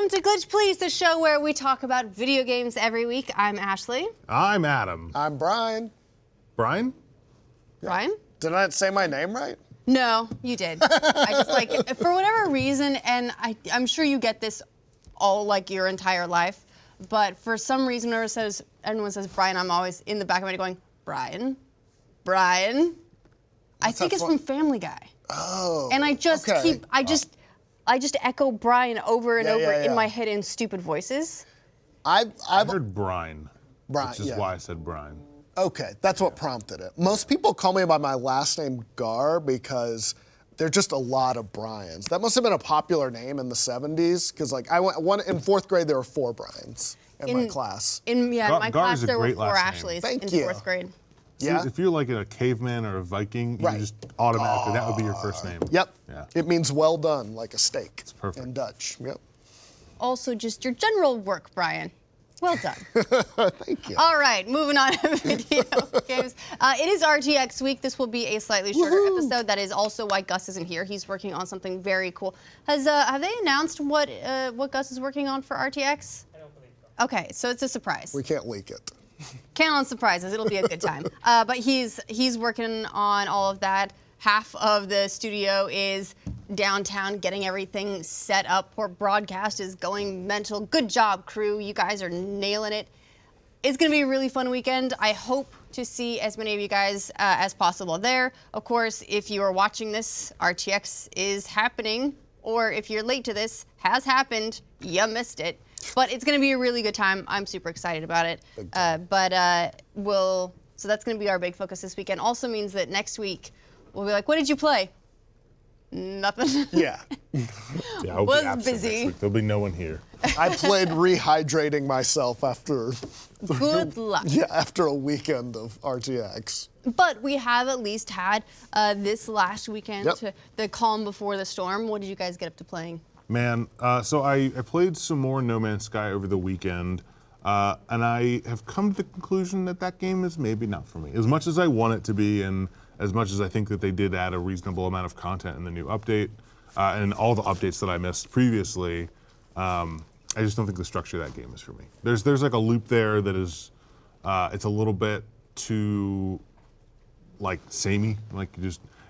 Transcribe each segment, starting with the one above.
Welcome to Glitch Please, the show where we talk about video games every week. I'm Ashley. I'm Adam. I'm Brian. Brian? Brian? Did I say my name right? No, you did. I just like, for whatever reason, and I'm sure you get this all like your entire life, but for some reason whenever anyone says Brian, I'm always in the back of my head going, Brian? Brian? I think it's from Family Guy. Oh. And I just okay. I just echo Brian over and over in yeah. my head in stupid voices. I heard Brian, which is why I said Brian. Okay, that's what prompted it. Most people call me by my last name Gar because there are just a lot of Brians. That must have been a popular name in the 70s because like in fourth grade there were 4 Brians in my class. In my Gar class is a there were great 4 last name. Ashleys Thank in you. 4th grade. Yeah. See, if you're like a caveman or a Viking, you just automatically, that would be your first name. Yep. Yeah. It means well done, like a steak. It's perfect. In Dutch. Yep. Also just your general work, Brian. Well done. Thank you. All right, moving on to video games. It is RTX week. This will be a slightly shorter episode. That is also why Gus isn't here. He's working on something very cool. Have they announced what Gus is working on for RTX? I don't believe so. Okay, so it's a surprise. We can't leak it. Count on surprises. It'll be a good time. But he's working on all of that. Half of the studio is downtown getting everything set up. Poor broadcast is going mental. Good job, crew. You guys are nailing it. It's going to be a really fun weekend. I hope to see as many of you guys as possible there. Of course, if you are watching this, RTX is happening. Or if you're late to this, has happened. You missed it. But it's going to be a really good time. I'm super excited about it. So that's going to be our big focus this weekend. Also means that next week we'll be like, what did you play? Nothing. Yeah. Yeah, I'll Was be absent busy. next week. There'll be no one here. I played rehydrating myself after Good luck. after a weekend of RTX. But we have at least had this last weekend, the calm before the storm. What did you guys get up to playing? Man, so I played some more No Man's Sky over the weekend, and I have come to the conclusion that that game is maybe not for me. As much as I want it to be, and as much as I think that they did add a reasonable amount of content in the new update, and all the updates that I missed previously, I just don't think the structure of that game is for me. There's like a loop there that is, it's a little bit too, like, samey. Like,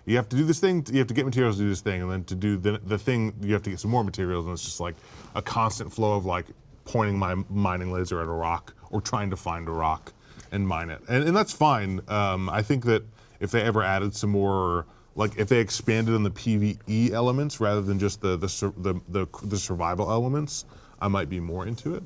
you have to do this thing, you have to get materials to do this thing, and then to do the thing, you have to get some more materials, and it's just like a constant flow of like pointing my mining laser at a rock or trying to find a rock and mine it. And that's fine. I think that if they ever added some more, like if they expanded on the PvE elements rather than just the survival elements, I might be more into it.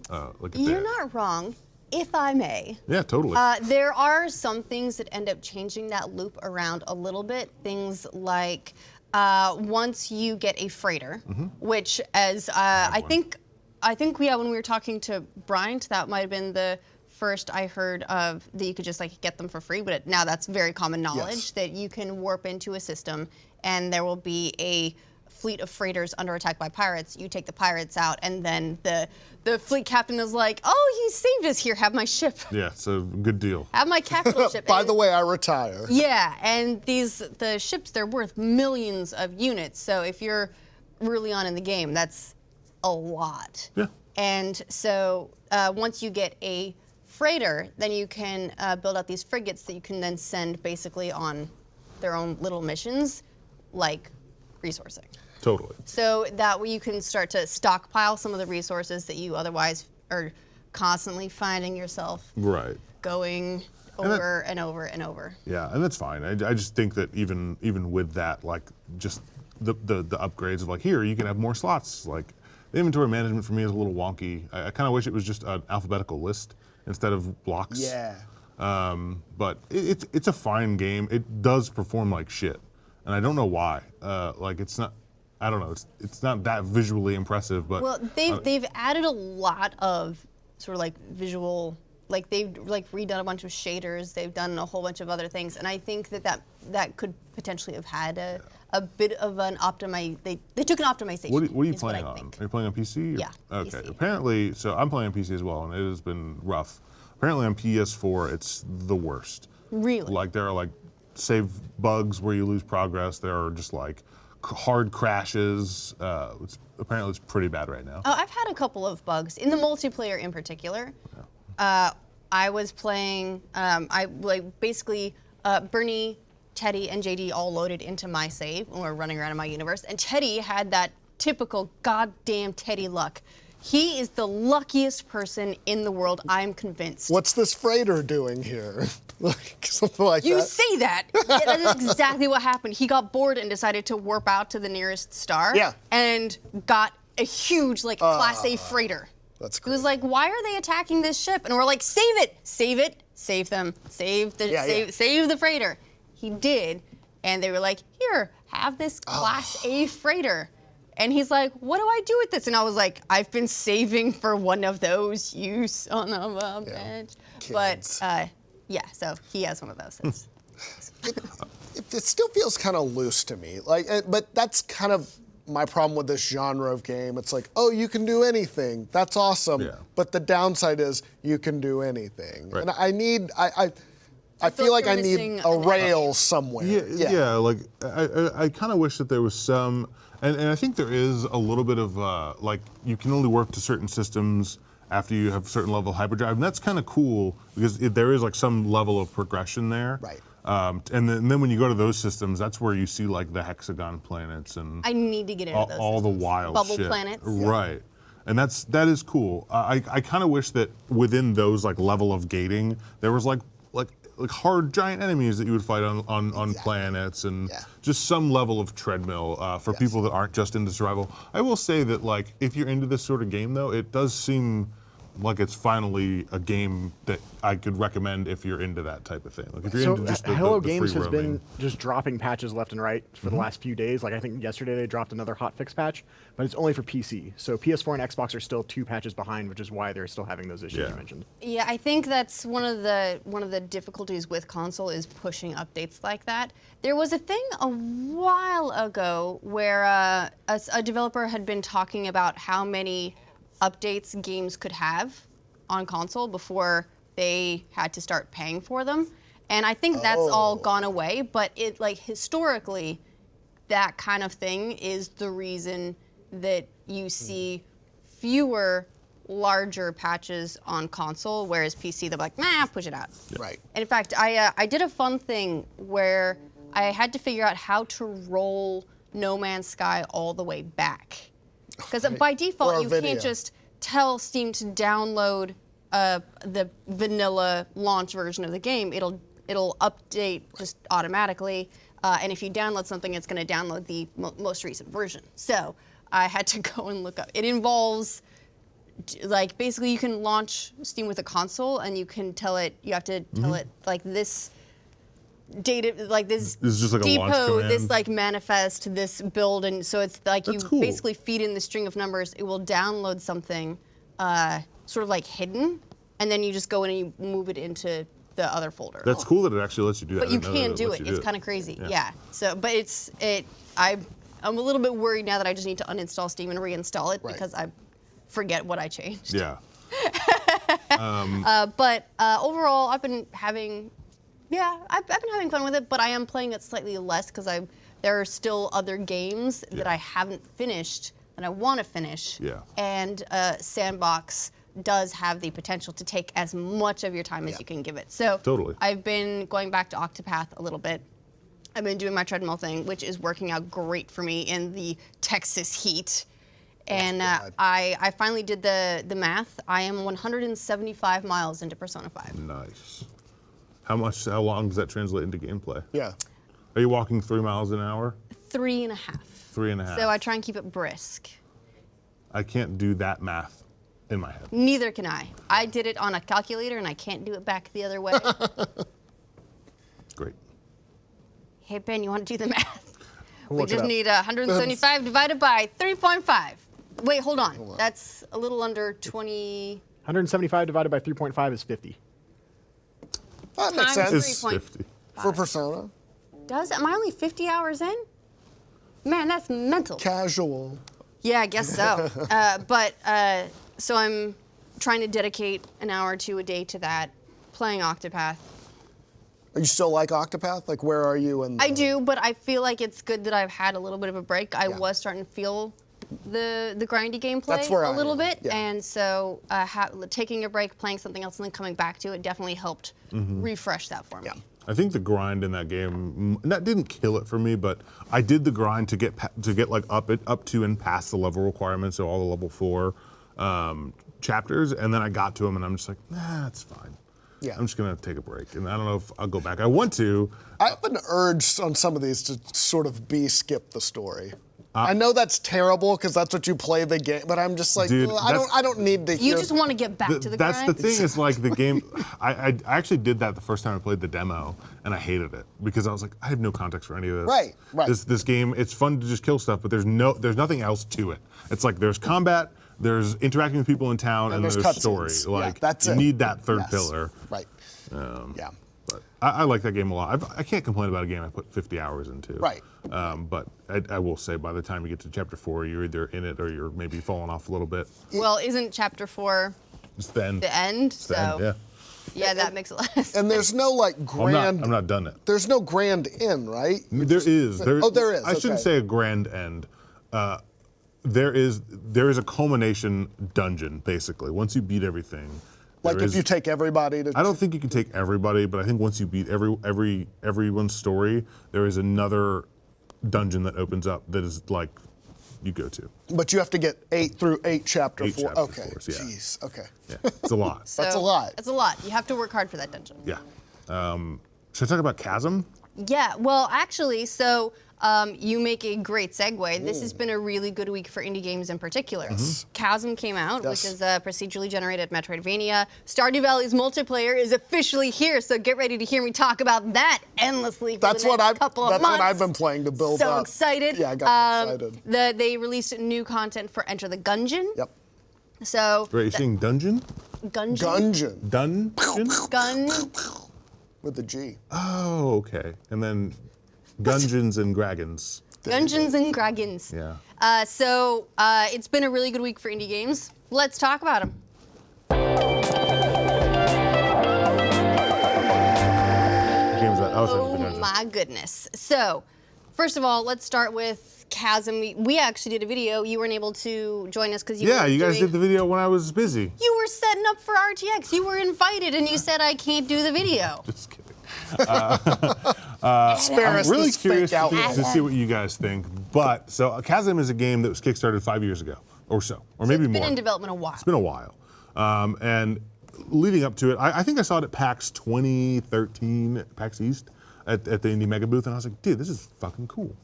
You're not wrong, if I may. Yeah, totally. There are some things that end up changing that loop around a little bit. Things like once you get a freighter, which as I think when we were talking to Bryant, that might have been the first I heard of that you could just like get them for free, but now that's very common knowledge that you can warp into a system and there will be a fleet of freighters under attack by pirates. You take the pirates out and then the fleet captain is like, oh, he saved us here, have my ship. Yeah, it's a good deal. Have my capital ship. By the way, I retire. Yeah, and the ships, they're worth millions of units, so if you're early on in the game, that's a lot. Yeah. And so once you get a freighter, then you can build out these frigates that you can then send basically on their own little missions, like resourcing. Totally. So that way you can start to stockpile some of the resources that you otherwise are constantly finding yourself going over and over and over. Yeah, and that's fine. I just think that even with that, like just the upgrades of like, here, you can have more slots. Like the inventory management for me is a little wonky. I kind of wish it was just an alphabetical list instead of blocks. Yeah. But it's a fine game. It does perform like shit, and I don't know why. Like it's not. I don't know. It's not that visually impressive, but well, they've added a lot of sort of like visual. Like they've like redone a bunch of shaders. They've done a whole bunch of other things, and I think that could potentially have had a bit of an They took an optimization. What are you playing on? Are you playing on PC? Yeah. Okay. PC. Apparently, so I'm playing on PC as well, and it has been rough. Apparently on PS4, it's the worst. Really? Like there are like save bugs where you lose progress. There are just like hard crashes. apparently it's pretty bad right now. Oh, I've had a couple of bugs in the multiplayer in particular. I was playing. Basically Bernie, Teddy, and JD all loaded into my save when we were running around in my universe, and Teddy had that typical goddamn Teddy luck. He is the luckiest person in the world, I'm convinced. What's this freighter doing here? Like, something like You that. say that. Yeah, that is exactly what happened. He got bored and decided to warp out to the nearest star. Yeah. And got a huge, Class A freighter. That's He was like, why are they attacking this ship? And we're like, save it, save them, save the freighter. He did, and they were like, here, have this Class A freighter. And he's like, what do I do with this? And I was like, I've been saving for one of those, you son of a bitch. Kids. But yeah, so he has one of those. It still feels kind of loose to me. But that's kind of my problem with this genre of game. It's like, oh, you can do anything. That's awesome. Yeah. But the downside is you can do anything. Right. And I feel like I need a rail somewhere. Yeah, like I kind of wish that there was some, and I think there is a little bit of like you can only work to certain systems after you have a certain level of hyperdrive, and that's kind of cool because there is like some level of progression there. Right. And then when you go to those systems, that's where you see like the hexagon planets and I need to get into those all the systems. wild Bubble shit. planets. Right. And that is cool. I kind of wish that within those like level of gating, there was like hard giant enemies that you would fight on planets and just some level of treadmill for people that aren't just into survival. I will say that like if you're into this sort of game though, it does seem like it's finally a game that I could recommend if you're into that type of thing. Like if you're into just the Hello the Games free has roaming. been just dropping patches left and right for the last few days. Like I think yesterday they dropped another hotfix patch, but it's only for PC. So PS4 and Xbox are still 2 patches behind, which is why they're still having those issues you mentioned. Yeah, I think that's one of the difficulties with console is pushing updates like that. There was a thing a while ago where a developer had been talking about how many updates games could have on console before they had to start paying for them. And I think that's all gone away, but it like historically that kind of thing is the reason that you see fewer larger patches on console, whereas PC they're like, nah, push it out. Right. And in fact, I did a fun thing where I had to figure out how to roll No Man's Sky all the way back. Because by default, Or a you video. can't just tell Steam to download the vanilla launch version of the game. It'll update just automatically, and if you download something, it's going to download the most recent version. So I had to go and look up. It involves like basically you can launch Steam with a console, and you can tell it. You have to tell it like this. Data like this This is just like a launch depot, command? this like manifest, this build, and so it's like That's you cool. basically feed in the string of numbers. It will download something, sort of like hidden, and then you just go in and you move it into the other folder. That's cool that it actually lets you do that. But I you didn't know can that do lets it. you It's kind of crazy. Yeah. Yeah. So, but I'm a little bit worried now that I just need to uninstall Steam and reinstall it Right. because I forget what I changed. Yeah. But overall, I've been having fun with it, but I am playing it slightly less because there are still other games that I haven't finished that I want to finish. Yeah. And Sandbox does have the potential to take as much of your time as you can give it. So Totally. I've been going back to Octopath a little bit. I've been doing my treadmill thing, which is working out great for me in the Texas heat. And I finally did the math. I am 175 miles into Persona 5. Nice. How long does that translate into gameplay? Yeah. Are you walking 3 miles an hour? 3.5. 3.5. So I try and keep it brisk. I can't do that math in my head. Neither can I. I did it on a calculator and I can't do it back the other way. Great. Hey Ben, you want to do the math? We look it just up. need 175 divided by 3.5. Wait, hold on. That's a little under 20 175 divided by 3.5 is 50. That makes times sense. It's 3.5. 50. For Persona. Does? Am I only 50 hours in? Man, that's mental. Casual. Yeah, I guess so. So I'm trying to dedicate an hour or two a day to that, playing Octopath. You still like Octopath? Like, where are you in the... I do, but I feel like it's good that I've had a little bit of a break. I Yeah. was starting to feel the grindy gameplay That's where a I little am, bit, yeah. and so taking a break, playing something else, and then coming back to it definitely helped refresh that for me. Yeah. I think the grind in that game, that didn't kill it for me, but I did the grind to get like up to and past the level requirements, so all the level 4 chapters, and then I got to them, and I'm just like, nah, it's fine. Yeah. I'm just gonna take a break, and I don't know if I'll go back. I want to. I have an urge on some of these to sort of skip the story. I know that's terrible because that's what you play the game, but I'm just like, Dude, "Well, I don't need to You hear. just want to get back to the That's grind. the thing is like the game. I actually did that the first time I played the demo, and I hated it because I was like, I have no context for any of this. Right. This game, it's fun to just kill stuff, but there's nothing else to it. It's like there's combat, there's interacting with people in town, and there's there's story. cutscenes. Like Yeah, that's you it. need that third Yes. pillar. Right. Yeah. But I like that game a lot. I can't complain about a game I put 50 hours into. Right. But I will say by the time you get to chapter 4, you're either in it or you're maybe falling off a little bit. Well, isn't chapter 4 It's the end. the end? It's the end, yeah. Yeah, that makes a lot of sense. And there's no like grand. I'm not done it. There's no grand end, right? There is. there is, I shouldn't okay. say a grand end. There is a culmination dungeon, basically. Once you beat everything. Like there if is- you take everybody to. I don't think you can take everybody, but I think once you beat everyone's story, there is another dungeon that opens up that is like you go to. But you have to get 8 through 8 chapter 8 4. chapter Okay. fours, yeah. Jeez. Okay. Yeah, it's a lot. So, That's a lot. It's a lot. You have to work hard for that dungeon. Yeah. Should I talk about Chasm? Yeah, well, actually, so you make a great segue. This has been a really good week for indie games in particular. Chasm came out, which Yes. is a procedurally generated Metroidvania. Stardew Valley's multiplayer is officially here, so get ready to hear me talk about that endlessly for That's the next what couple of That's months. what I've been playing to build So up. excited. Yeah, I got excited. They released new content for Enter the Gungeon. Yep. So Wait, you're saying dungeon? Gungeon. Gungeon Dungeon? Gun. with a G. Oh, okay. And then Gungeons and Dragons. Gungeons and Dragons. Yeah. So it's been a really good week for indie games. Let's talk about them. What game is that? Oh, it's Enter the Oh Gungeon. my goodness. So, first of all, let's start with Chasm. We actually did a video. You weren't able to join us because you Yeah, were you guys doing- did the video when I was busy. You were setting up for RTX. You were invited and you said, I can't do the video. Just kidding. Spare us I'm really this curious fake to, outfit. to see what you guys think. But so Chasm is a game that was kickstarted 5 years ago, or so, or maybe It's more. been in development a while. It's been a while, and leading up to it, I think I saw it at PAX 2013, PAX East, at the Indie Mega booth, and I was like, dude, this is fucking cool.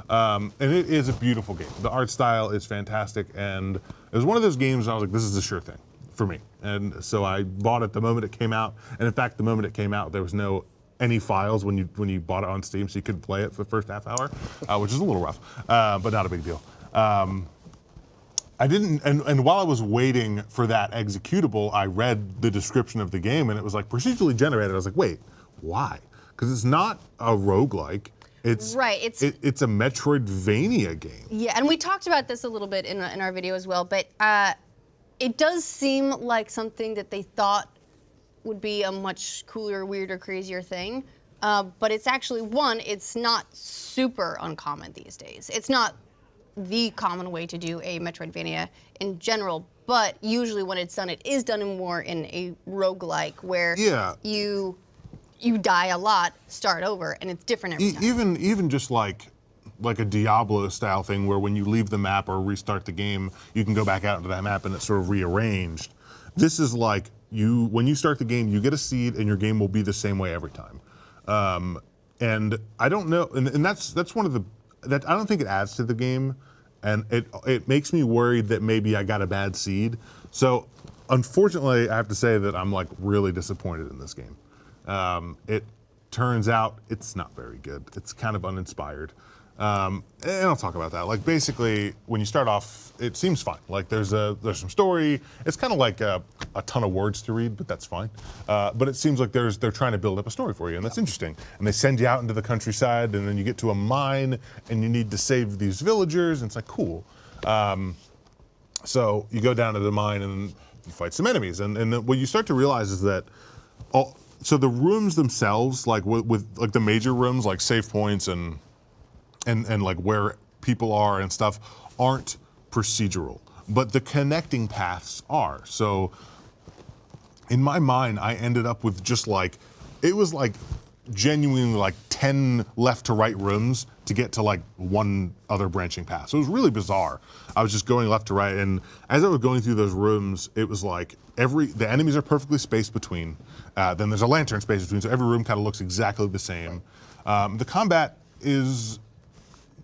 And it is a beautiful game. The art style is fantastic, and it was one of those games I was like, this is a sure thing for me. And so I bought it the moment it came out, and in fact, the moment it came out, there was no any files when you bought it on Steam, so you couldn't play it for the first half hour, which is a little rough, but not a big deal. I didn't, and while I was waiting for that executable, I read the description of the game, and it was like procedurally generated. I was like, wait, why? Because it's not a roguelike. It's Right, it's a Metroidvania game. Yeah, and we talked about this a little bit in our video as well, but it does seem like something that they thought would be a much cooler, weirder, crazier thing. But it's actually, one, it's not super uncommon these days. It's not the common way to do a Metroidvania in general, but usually when it's done, it is done more in a roguelike where Yeah. you die a lot, start over, and it's different every time. Even just like a Diablo style thing where when you leave the map or restart the game, you can go back out into that map and it's sort of rearranged. This is like when you start the game, you get a seed and your game will be the same way every time. And I don't know, and that's one of that I don't think it adds to the game, and it makes me worried that maybe I got a bad seed. So unfortunately, I have to say that I'm like really disappointed in this game. It turns out it's not very good. It's kind of uninspired. And I'll talk about that. Like basically, when you start off, it seems fine. Like there's some story. It's kind of like a ton of words to read, but that's fine. But it seems like they're trying to build up a story for you, and that's interesting. And they send you out into the countryside, and then you get to a mine, and you need to save these villagers, and it's like cool. So you go down to the mine and you fight some enemies, and then what you start to realize is that so the rooms themselves, like with like the major rooms, like save points and like where people are and stuff, aren't procedural, but the connecting paths are. So in my mind, I ended up with just like, it was like genuinely like 10 left to right rooms to get to like one other branching path. So it was really bizarre. I was just going left to right, and as I was going through those rooms, it was like the enemies are perfectly spaced between. Then there's a lantern space between, so every room kind of looks exactly the same. The combat is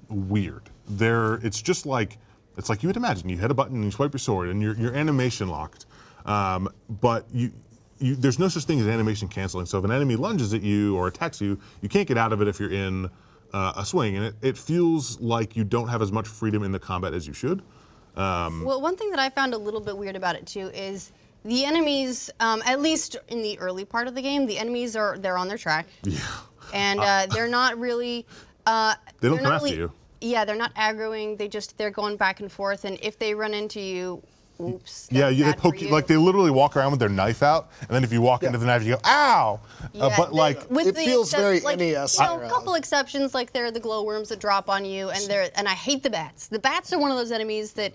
weird. It's just like, it's like you would imagine. You hit a button and you swipe your sword, and you're animation locked. But there's no such thing as animation canceling. So if an enemy lunges at you or attacks you, you can't get out of it if you're in a swing. And it feels like you don't have as much freedom in the combat as you should. Well, one thing that I found a little bit weird about it too is the enemies, at least in the early part of the game, the enemies they're on their track. Yeah. And they're not really. They don't come after you. Yeah, they're not aggroing. They're going back and forth, and if they run into you, oops. Yeah, they poke you. Like they literally walk around with their knife out, and then if you walk into the knife, you go, "Ow!" Yeah, but like it feels very NES. You know, a couple exceptions, like there are the glowworms that drop on you, and I hate the bats. The bats are one of those enemies that,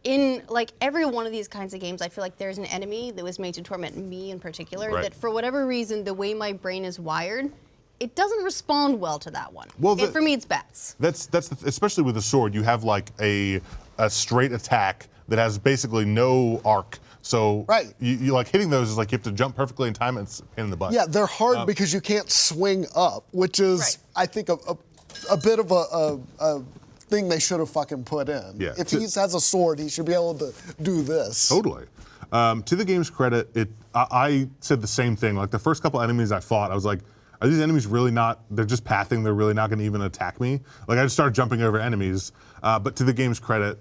in like every one of these kinds of games, I feel like there's an enemy that was made to torment me in particular. Right. That for whatever reason, the way my brain is wired, it doesn't respond well to that one. Well, for me, it's bats. That's especially with a sword, you have like a straight attack that has basically no arc. So you like hitting those is like you have to jump perfectly in time and it's a pain in the butt. Yeah, they're hard because you can't swing up, which is I think a bit of a thing they should have fucking put in. Yeah. If he has a sword, he should be able to do this. Totally. To the game's credit, I said the same thing. Like the first couple enemies I fought, I was like, are these enemies really not, they're just pathing, they're really not gonna even attack me? Like I just started jumping over enemies, but to the game's credit,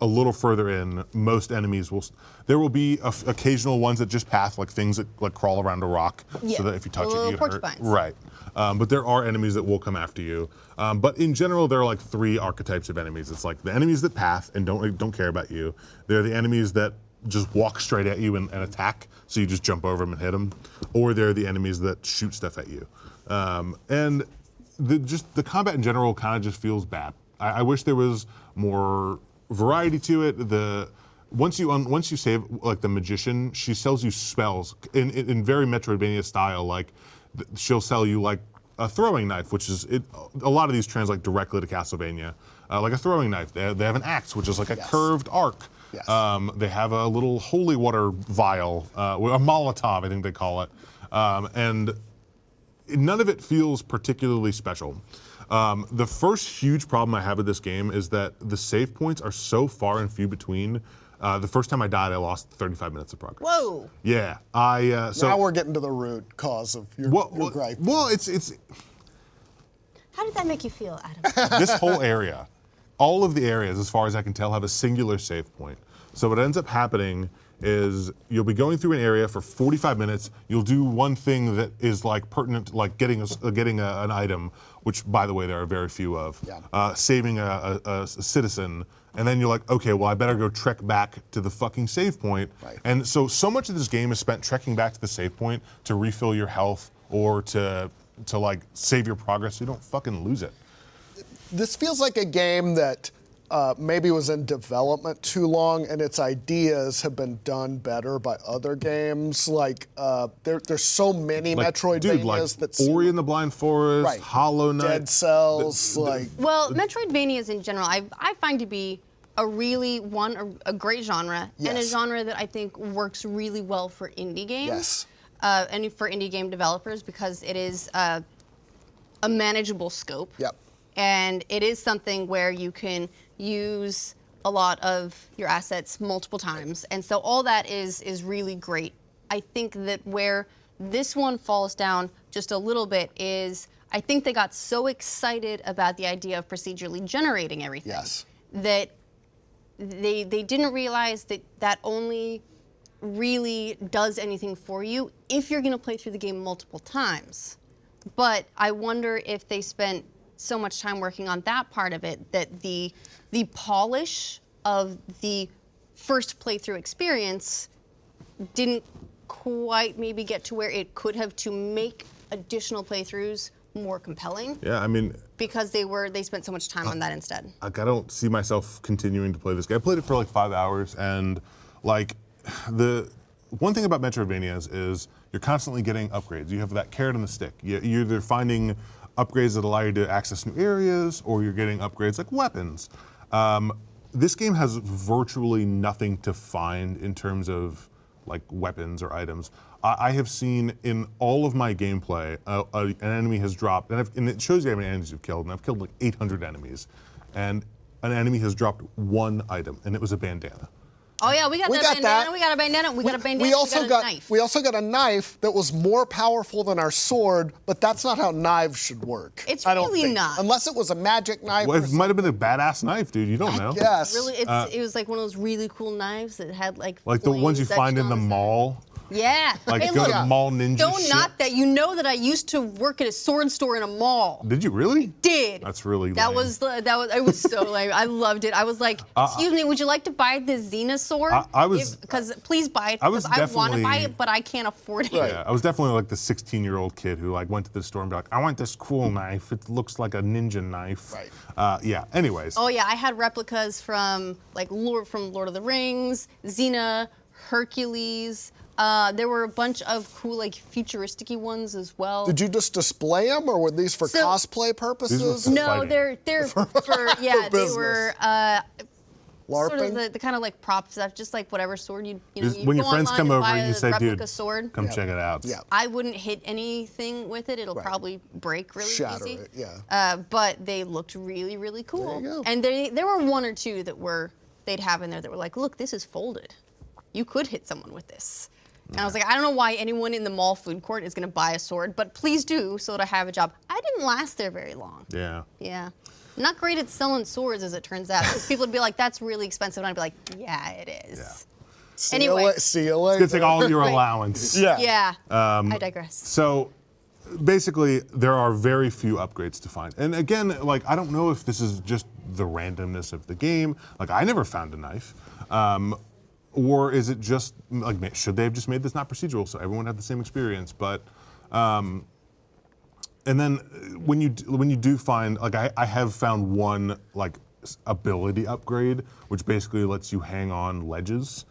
a little further in, most enemies there will be occasional ones that just path, like things that like crawl around a rock, so that if you touch it, you get hurt. Right. But there are enemies that will come after you. But in general, there are like 3 archetypes of enemies. It's like the enemies that path and don't care about you. They're the enemies that just walk straight at you and attack, so you just jump over them and hit them. Or they're the enemies that shoot stuff at you. And the combat in general kind of just feels bad. I wish there was more variety to it. Once you save, like the magician, she sells you spells in very Metroidvania style. Like she'll sell you like a throwing knife, which is a lot of these translate directly to Castlevania. Like a throwing knife, they have an axe, which is like a curved arc. Yes. They have a little holy water vial, a Molotov, I think they call it, and none of it feels particularly special. The first huge problem I have with this game is that the save points are so far and few between. The first time I died, I lost 35 minutes of progress. Whoa. Yeah, so now we're getting to the root cause of your gripe. Well, it's. How did that make you feel, Adam? This whole area, all of the areas, as far as I can tell, have a singular save point. So what ends up happening is you'll be going through an area for 45 minutes. You'll do one thing that is like pertinent, like getting an item, which, by the way, there are very few of. Yeah. Saving a citizen, and then you're like, okay, well, I better go trek back to the fucking save point. Right. And so much of this game is spent trekking back to the save point to refill your health or to like save your progress so you don't fucking lose it. This feels like a game that maybe was in development too long, and its ideas have been done better by other games. Like there's so many Metroidvanias that Ori and the Blind Forest, Hollow Knight, Dead Cells, Well, Metroidvanias in general, I find to be a great genre, and a genre that I think works really well for indie games. Yes. And for indie game developers, because it is a manageable scope. Yep. And it is something where you can use a lot of your assets multiple times. And so all that is really great. I think that where this one falls down just a little bit is I think they got so excited about the idea of procedurally generating everything that they didn't realize that only really does anything for you if you're going to play through the game multiple times. But I wonder if they spent so much time working on that part of it that the polish of the first playthrough experience didn't quite maybe get to where it could have to make additional playthroughs more compelling. Yeah, I mean, Because they spent so much time on that instead. like I don't see myself continuing to play this game. I played it for like 5 hours, and like the one thing about Metroidvanias is you're constantly getting upgrades. You have that carrot and the stick. You're either finding upgrades that allow you to access new areas, or you're getting upgrades like weapons. This game has virtually nothing to find in terms of like weapons or items. I have seen in all of my gameplay, an enemy has dropped, and it shows you how many enemies you've killed, and I've killed like 800 enemies, and an enemy has dropped one item, and it was a bandana. Oh yeah, we got that bandana. that. We got a bandana. We got a bandana. We also got a knife. We also got a knife that was more powerful than our sword, but that's not how knives should work. It's I don't really think. not. Unless it was a magic knife. Well, or it might have been a badass knife, dude. You don't know. Yes. Really, it was like one of those really cool knives that had like Like the ones you flames find etched in the on mall. Yeah. Like Hey, go look, to mall ninja don't shit. knock that. You know that I used to work at a sword store in a mall. Did you really? Did. That's really That lame. was it was so lame. I loved it. I was like, excuse me, would you like to buy the Xena sword? I was- because please buy it I was because I want to buy definitely- it, but I can't afford it. Yeah, I was definitely like the 16-year-old kid who like went to the store and be like, I want this cool knife. It looks like a ninja knife. Right. Yeah. Anyways. Oh yeah, I had replicas from Lord of the Rings, Xena, Hercules. There were a bunch of cool like futuristic-y ones as well. Did you just display them, or were these for So- cosplay purposes? for No, fighting. they're for yeah, they business. were sort of LARPing? the kind of like prop stuff, just like whatever sword you know. Just You when your go friends online come and over buy and you a say, replica dude, sword. come check it out. Yeah. I wouldn't hit anything with it. It'll probably break really Shatter easy. it, yeah. But they looked really, really cool. There you go. And there were one or two that they'd have in there that were like, look, this is folded. You could hit someone with this. And I was like, I don't know why anyone in the mall food court is going to buy a sword, but please do so that I have a job. I didn't last there very long. Yeah. Yeah. I'm not great at selling swords, as it turns out, because people would be like, that's really expensive. And I'd be like, yeah, it is. Yeah. See you Anyway. See you later. It's gonna take all your allowance. Yeah. Yeah. I digress. So basically, there are very few upgrades to find. And again, like, I don't know if this is just the randomness of the game. Like, I never found a knife. Or is it just, like, should they have just made this not procedural so everyone had the same experience? But, and then when you do find, like, I have found one, like, ability upgrade, which basically lets you hang on ledges.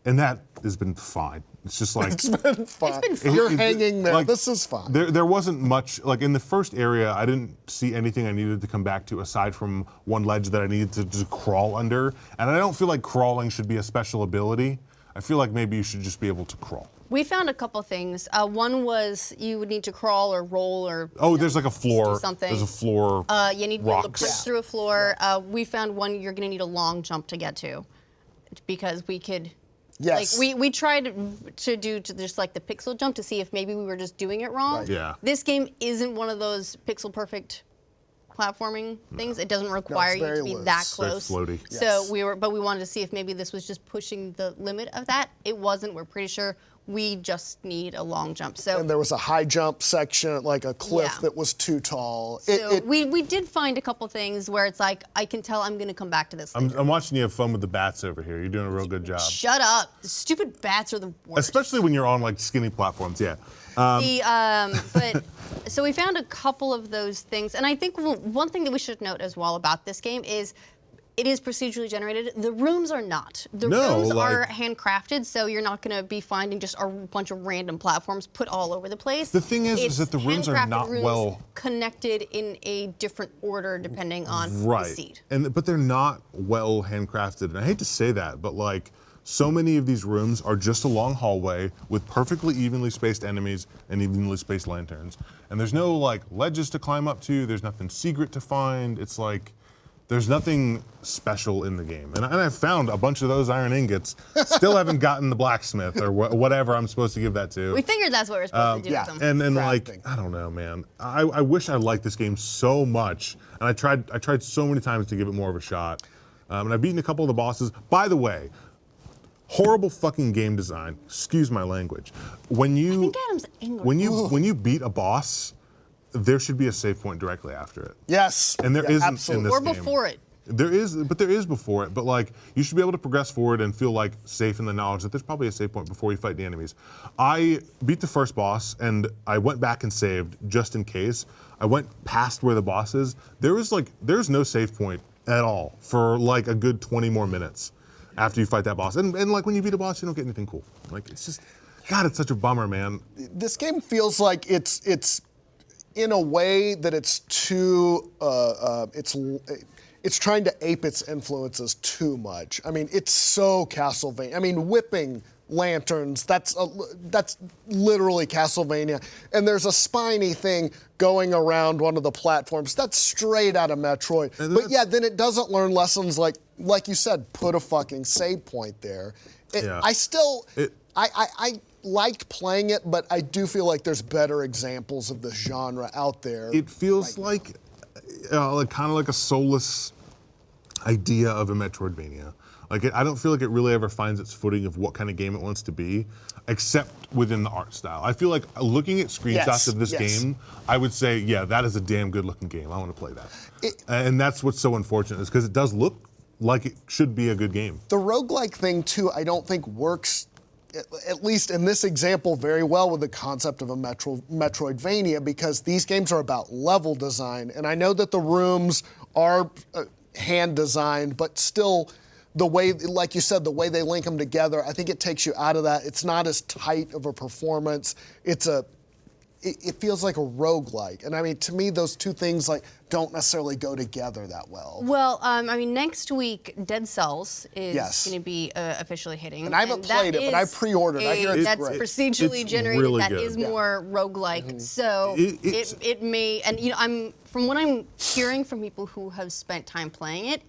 And that has been fine. It's just like It's been fun. been fun. You're hanging there. like, This is fun. There wasn't much, like in the first area, I didn't see anything I needed to come back to aside from one ledge that I needed to just crawl under. And I don't feel like crawling should be a special ability. I feel like maybe you should just be able to crawl. We found a couple things. One was you would need to crawl or roll or Oh, there's like a floor. something. There's a floor. you need to be able to rocks. push through a floor. We found one you're going to need a long jump to get to, because we could. Yes. Like we tried to do just like the pixel jump to see if maybe we were just doing it wrong. Right. Yeah. This game isn't one of those pixel perfect platforming things. It doesn't require you very to be loose. that Very close. floaty. So we wanted to see if maybe this was just pushing the limit of that. It wasn't. We're pretty sure we just need a long jump. So And there was a high jump section, like a cliff Yeah. that was too tall. So we did find a couple things where it's like, I can tell I'm going to come back to this later. I'm watching you have fun with the bats over here. You're doing a real good job. Shut up. The stupid bats are the worst. Especially when you're on like skinny platforms, yeah. But so we found a couple of those things. And I think one thing that we should note as well about this game is it is procedurally generated. The rooms are not. The No, rooms are like- handcrafted, so you're not going to be finding just a bunch of random platforms put all over the place. The thing is It's that the rooms are handcrafted not rooms well- connected in a different order depending on Right. the seed. But they're not well handcrafted. And I hate to say that, but like so many of these rooms are just a long hallway with perfectly evenly spaced enemies and evenly spaced lanterns. And there's no like ledges to climb up to, there's nothing secret to find. It's like there's nothing special in the game. And I've found a bunch of those iron ingots. Still haven't gotten the blacksmith or whatever I'm supposed to give that to. We figured that's what we're supposed to do yeah. with them. And like, Crafting. I don't know, man. I wish I liked this game so much. And I tried so many times to give it more of a shot. And I've beaten a couple of the bosses. By the way, horrible fucking game design. Excuse my language. When you I think Adam's angry. when you beat a boss, there should be a save point directly after it. Yes. And there yeah, isn't in absolutely. this or game. before it. There is before it, but like you should be able to progress forward and feel like safe in the knowledge that there's probably a save point before you fight the enemies. I beat the first boss and I went back and saved just in case. I went past where the boss is. There's no save point at all for like a good 20 more minutes after you fight that boss. And like when you beat a boss, you don't get anything cool. Like it's just, God, it's such a bummer, man. This game feels like it's in a way that it's too it's trying to ape its influences too much. I mean, it's so Castlevania. I mean, whipping lanterns, that's literally Castlevania. And there's a spiny thing going around one of the platforms. That's straight out of Metroid. But yeah, then it doesn't learn lessons like you said, put a fucking save point there. I liked playing it, but I do feel like there's better examples of this genre out there. It feels like kind of like a soulless idea of a Metroidvania. Like I don't feel like it really ever finds its footing of what kind of game it wants to be, except within the art style. I feel like looking at screenshots of this game, I would say, yeah, that is a damn good looking game. I want to play that. And that's what's so unfortunate is because it does look like it should be a good game. The roguelike thing too, I don't think works, at least in this example, very well with the concept of a Metroidvania, because these games are about level design. And I know that the rooms are hand designed, but still the way, like you said, the way they link them together, I think it takes you out of that. It's not as tight of a performance. It feels like a roguelike. And I mean, to me, those two things like don't necessarily go together that well. Well, I mean, next week, Dead Cells is going to be officially hitting. And I haven't played it, but I pre-ordered. I hear it's that's great. procedurally generated. Really that good. is more roguelike. So it may, and you know, from what I'm hearing from people who have spent time playing it,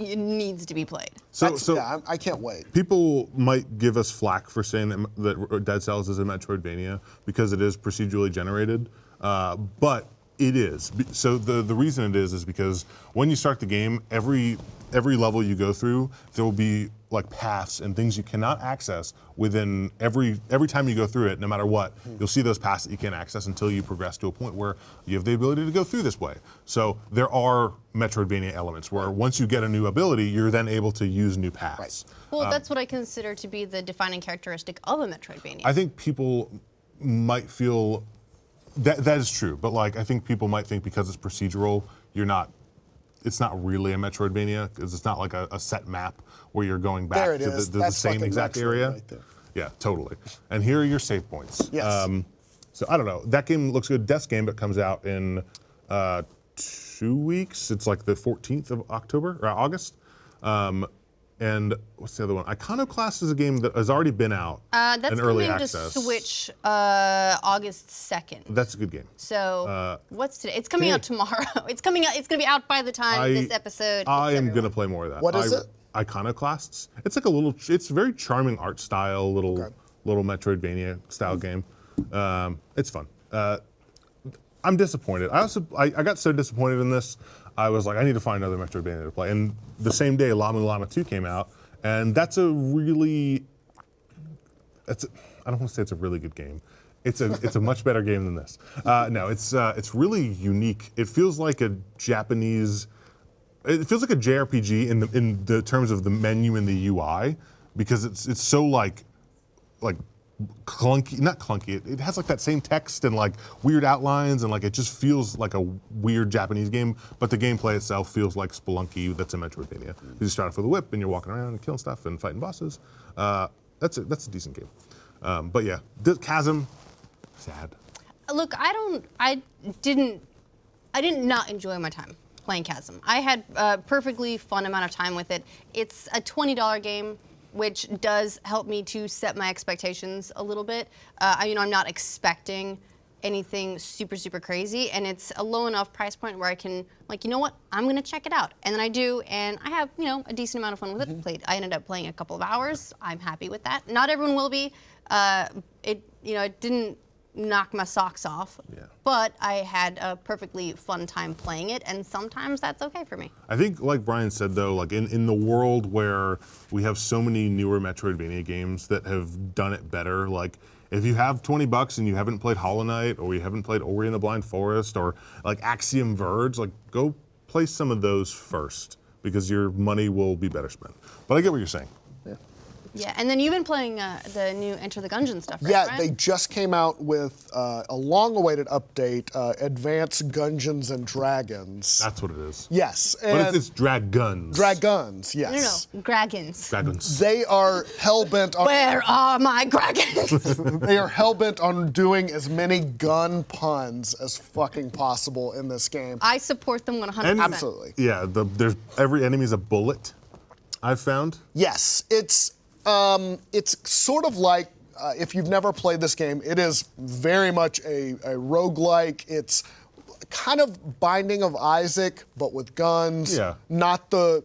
it needs to be played. Yeah, I can't wait. People might give us flack for saying that Dead Cells is a Metroidvania because it is procedurally generated, but it is. So the reason it is because when you start the game, every level you go through, there will be like paths and things you cannot access within every time you go through it, no matter what. You'll see those paths that you can't access until you progress to a point where you have the ability to go through this way. So there are Metroidvania elements where once you get a new ability, you're then able to use new paths. Well, that's what I consider to be the defining characteristic of a Metroidvania. I think people might feel that is true, but like I think people might think because it's procedural, it's not really a Metroidvania because it's not like a set map where you're going back to the same exact area. Right there. Yeah, totally. And here are your save points. Yes. So I don't know. That game looks good. Death's Game, it comes out in 2 weeks. It's like the 14th of October or August. And what's the other one? Iconoclast is a game that has already been out That's in early coming access. to Switch August 2nd. That's a good game. So what's today? It's coming out tomorrow. It's coming out. It's going to be out by the time this episode. I hits am everyone. going to play more of that. What is it? Iconoclasts. It's like it's a very charming art style, little Metroidvania style game. It's fun. I'm disappointed. I got so disappointed in this. I was like, I need to find another Metroidvania to play. And the same day, Lamu Lama 2 came out, and that's a really, I don't want to say it's a really good game. It's a much better game than this. No, it's really unique. It feels like a Japanese. It feels like a JRPG in the terms of the menu and the UI, because it's so like clunky, not clunky. It has like that same text and like weird outlines, and like it just feels like a weird Japanese game. But the gameplay itself feels like Spelunky. That's a Metroidvania. You start off with a whip and you're walking around and killing stuff and fighting bosses. That's a decent game. But yeah, Chasm, sad. Look, I didn't not enjoy my time playing Chasm. I had a perfectly fun amount of time with it. It's a $20 game, which does help me to set my expectations a little bit. I'm not expecting anything super, super crazy, and it's a low enough price point where I can, like, you know what, I'm gonna check it out. And then I do, and I have, a decent amount of fun with it. I ended up playing a couple of hours. I'm happy with that. Not everyone will be. It didn't knock my socks off, but I had a perfectly fun time playing it, and sometimes that's okay for me. I think, like Brian said, though, like in the world where we have so many newer Metroidvania games that have done it better, like if you have $20 and you haven't played Hollow Knight, or you haven't played Ori and the Blind Forest, or like Axiom Verge, like go play some of those first because your money will be better spent. But I get what you're saying. Yeah, and then you've been playing the new Enter the Gungeon stuff, right? Yeah, Brian? they just came out with a long-awaited update, Advanced Gungeons and Dragons. That's what it is. Yes. But and it's dragons. Dragons, yes. No, dragons. Dragons. They are hell-bent on... Where are my dragons? They are hell-bent on doing as many gun puns as fucking possible in this game. I support them 100%. And- Absolutely. Yeah, there's every enemy is a bullet, I've found. Yes, it's sort of like, if you've never played this game, it is very much a roguelike. It's kind of Binding of Isaac, but with guns. Yeah. Not the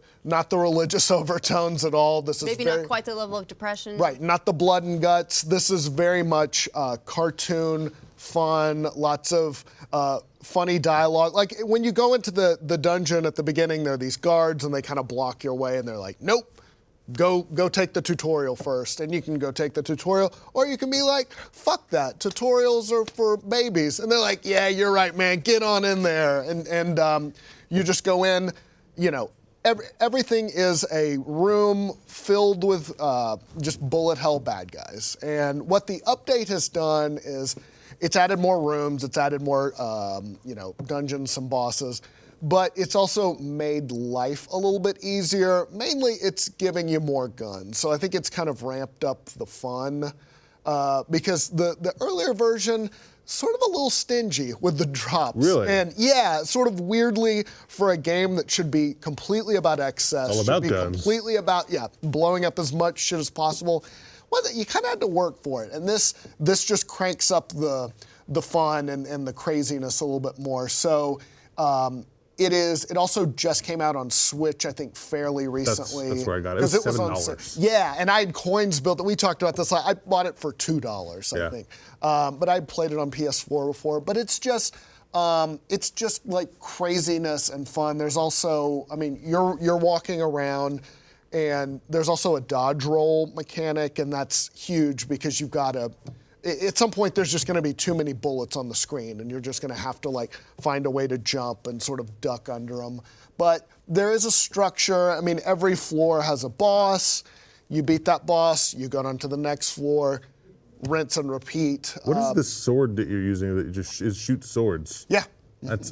religious overtones at all. This is Maybe very, not quite the level of depression. right. Not the blood and guts. This is very much cartoon, fun, lots of funny dialogue. Like when you go into the dungeon at the beginning, there are these guards and they kind of block your way and they're like, nope. Go take the tutorial first, and you can go take the tutorial, or you can be like, fuck that, tutorials are for babies. And they're like, yeah, you're right, man, get on in there. And you just go in, you know, everything is a room filled with just bullet hell bad guys. And what the update has done is it's added more rooms, it's added more, you know, dungeons, some bosses. But it's also made life a little bit easier. Mainly, it's giving you more guns. So I think it's kind of ramped up the fun because the earlier version, sort of a little stingy with the drops. Really? And yeah, sort of weirdly for a game that should be completely about excess. All about should be guns. completely about, yeah, blowing up as much shit as possible. Well, you kind of had to work for it. And this just cranks up the fun and the craziness a little bit more. So, it also just came out on Switch, I think, fairly recently. That's where I got it. It was $7. Yeah, and I had coins built. We talked about this. I bought it for $2, I think. But I played it on PS4 before. But it's just like craziness and fun. There's also, I mean, you're walking around, and there's also a dodge roll mechanic, and that's huge because you've got to. At some point, there's just going to be too many bullets on the screen, and you're just going to have to like find a way to jump and sort of duck under them. But there is a structure. I mean, every floor has a boss. You beat that boss, you go on to the next floor, rinse and repeat. What is this sword that you're using that just shoots swords? Yeah.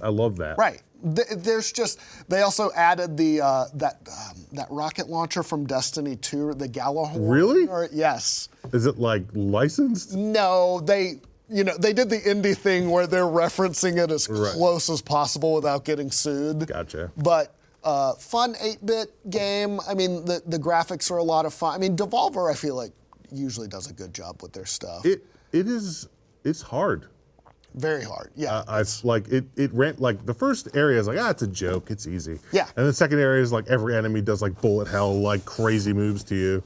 I love that. Right. There's just, they also added the that rocket launcher from Destiny 2, the Gallahorn. Really? Yes. Is it like licensed? No, they did the indie thing where they're referencing it as close as possible without getting sued. Gotcha. But fun 8-bit game. I mean, the graphics are a lot of fun. I mean, Devolver, I feel like, usually does a good job with their stuff. It's hard. Very hard, yeah. It ran like the first area is like, it's a joke, it's easy. Yeah. And the second area is like every enemy does like bullet hell, like crazy moves to you.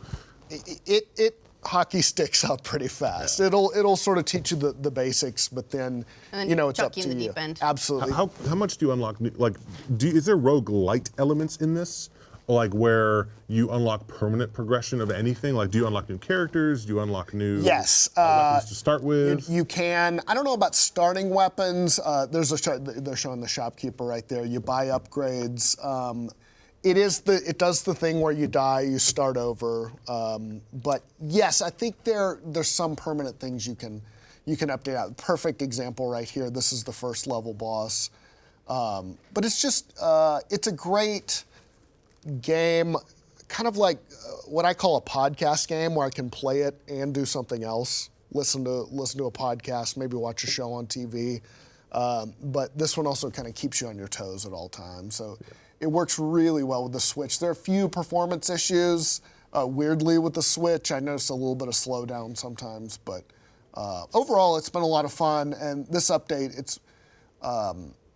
It hockey sticks up pretty fast. Yeah. It'll sort of teach you the basics, but then it's up to you. In the deep end. Absolutely. How much do you unlock? Is there roguelite elements in this? Like where you unlock permanent progression of anything? Like, do you unlock new characters? Do you unlock new weapons to start with? You can. I don't know about starting weapons. They're showing the shopkeeper right there. You buy upgrades. It does the thing where you die, you start over. But yes, I think there's some permanent things you can update out. Perfect example right here. This is the first level boss. But it's just it's a great game, kind of like what I call a podcast game, where I can play it and do something else. Listen to a podcast, maybe watch a show on TV. But this one also kind of keeps you on your toes at all times. So it works really well with the Switch. There are a few performance issues, weirdly, with the Switch. I noticed a little bit of slowdown sometimes, but overall, it's been a lot of fun. And this update,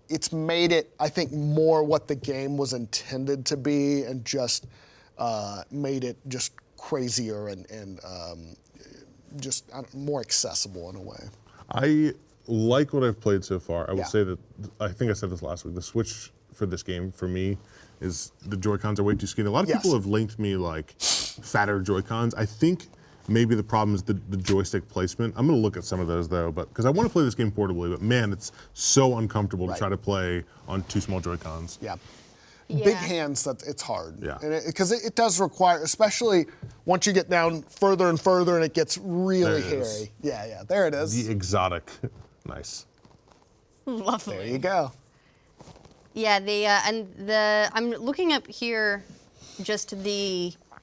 it's made it, I think, more what the game was intended to be, and just made it just crazier and just more accessible in a way. I like what I've played so far. I will say that, I think I said this last week, the Switch for this game, for me, is the Joy-Cons are way too skinny. A lot of people have linked me like fatter Joy-Cons. I think maybe the problem is the joystick placement. I'm gonna look at some of those though, but because I want to play this game portably, but man, it's so uncomfortable to try to play on too small Joy-Cons. Yeah. big hands, that it's hard. Yeah. Because it does require, especially once you get down further and further and it gets really There it is. hairy. Yeah, there it is. The exotic. Nice. Lovely. There you go. Yeah, I'm looking up here just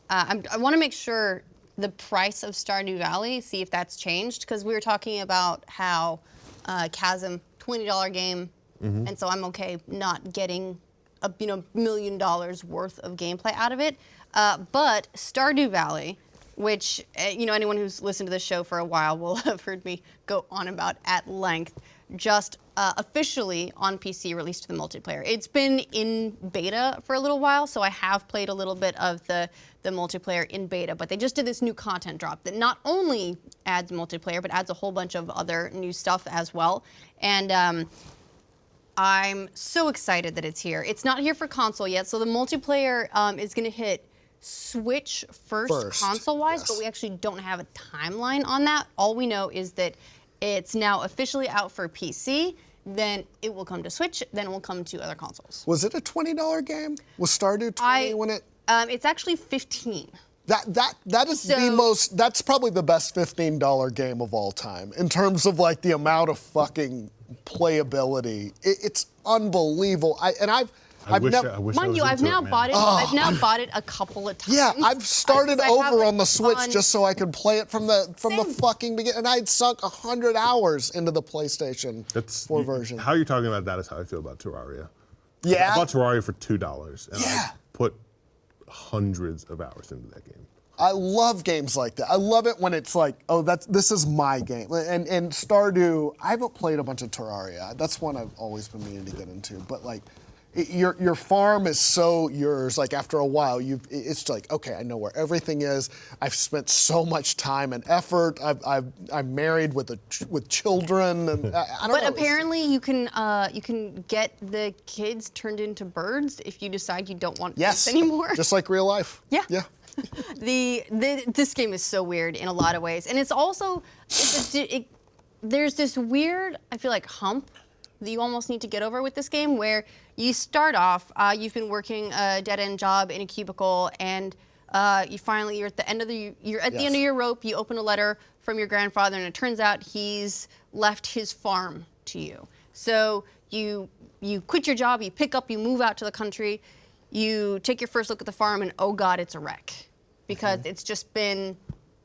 I want to make sure the price of Stardew Valley, see if that's changed, because we were talking about how Chasm, $20 game, and so I'm okay not getting $1 million worth of gameplay out of it. But Stardew Valley, which anyone who's listened to this show for a while will have heard me go on about at length, just officially on PC released the multiplayer. It's been in beta for a little while, so I have played a little bit of the multiplayer in beta, but they just did this new content drop that not only adds multiplayer, but adds a whole bunch of other new stuff as well. And I'm so excited that it's here. It's not here for console yet, so the multiplayer is going to hit Switch first console-wise, yes. but we actually don't have a timeline on that. All we know is that it's now officially out for PC, then it will come to Switch, then it will come to other consoles. Was it a $20 game? Was Stardew 20 when it? It's actually 15. That is the most. That's probably the best $15 game of all time in terms of like the amount of fucking playability. It's unbelievable. I've never. Mind you, I've now bought it. I've now bought it a couple of times. Yeah, I've started over on the Switch just so I could play it from the fucking beginning, and I'd sunk 100 hours into the PlayStation 4 version. How you're talking about that is how I feel about Terraria. Yeah. I bought Terraria for $2, and Yeah. I put hundreds of hours into that game. I love games like that. I love it when it's like, oh, this is my game. And Stardew, I haven't played a bunch of Terraria. That's one I've always been meaning to get into. But like, your farm is so yours. Like after a while, it's like, okay, I know where everything is. I've spent so much time and effort. I'm married with children, and I don't know. But apparently, you can get the kids turned into birds if you decide you don't want this anymore. Just like real life. Yeah. Yeah. This game is so weird in a lot of ways, and it's also there's this weird, I feel like, hump that you almost need to get over with this game, where you start off, you've been working a dead-end job in a cubicle, and you're at the end of the end of your rope. You open a letter from your grandfather, and it turns out he's left his farm to you. So you quit your job, you move out to the country, you take your first look at the farm, and oh God, it's a wreck, because it's just been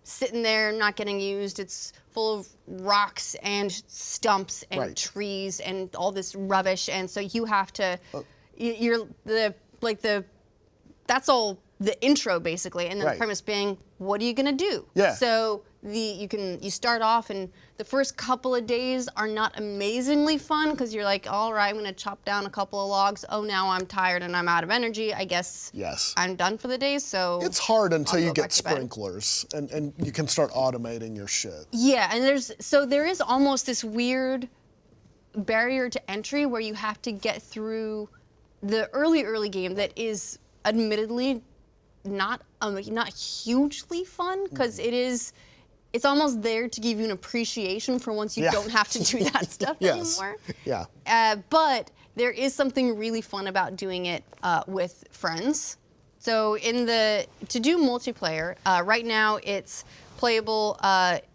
sitting there, not getting used. It's full of rocks and stumps and trees and all this rubbish, and so you have to. That's all the intro basically, and then the premise being, what are you gonna do? Yeah. So you start off, and the first couple of days are not amazingly fun, because you're like, all right, I'm gonna chop down a couple of logs. Oh, now I'm tired and I'm out of energy. I guess I'm done for the day. So it's hard until you get sprinklers and you can start automating your shit. Yeah, and there is almost this weird barrier to entry where you have to get through the early game that is admittedly not hugely fun, because it's almost there to give you an appreciation for once you don't have to do that stuff anymore. Yeah. But there is something really fun about doing it with friends. So to do multiplayer, right now it's playable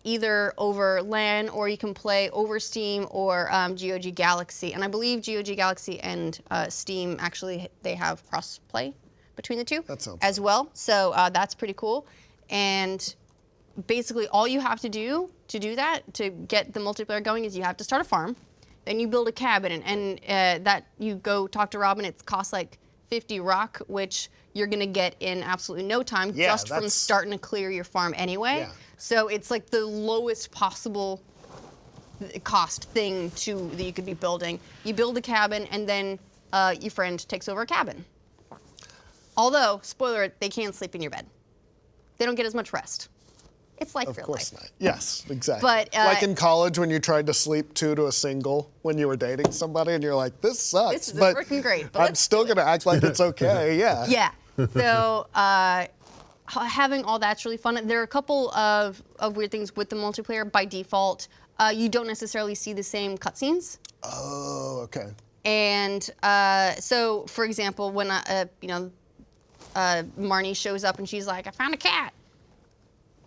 either over LAN, or you can play over Steam or GOG Galaxy. And I believe GOG Galaxy and Steam, actually, they have cross-play between the two as well. So that's pretty cool. And basically all you have to do that, to get the multiplayer going, is you have to start a farm, then you build a cabin, and that you go talk to Robin. It costs like 50 rock, which you're gonna get in absolutely no time, just from starting to clear your farm anyway. Yeah. So it's like the lowest possible cost thing that you could be building. You build a cabin, and then your friend takes over a cabin. Although, spoiler, they can't sleep in your bed. They don't get as much rest. It's like real life. Of course not. Yes, exactly. But, like in college when you tried to sleep two to a single when you were dating somebody, and you're like, this sucks. This isn't working great, but I'm still going to act like it's okay. Yeah. Yeah. So having all that's really fun. There are a couple of weird things with the multiplayer. By default, you don't necessarily see the same cutscenes. Oh, okay. And so, for example, when Marnie shows up and she's like, "I found a cat,"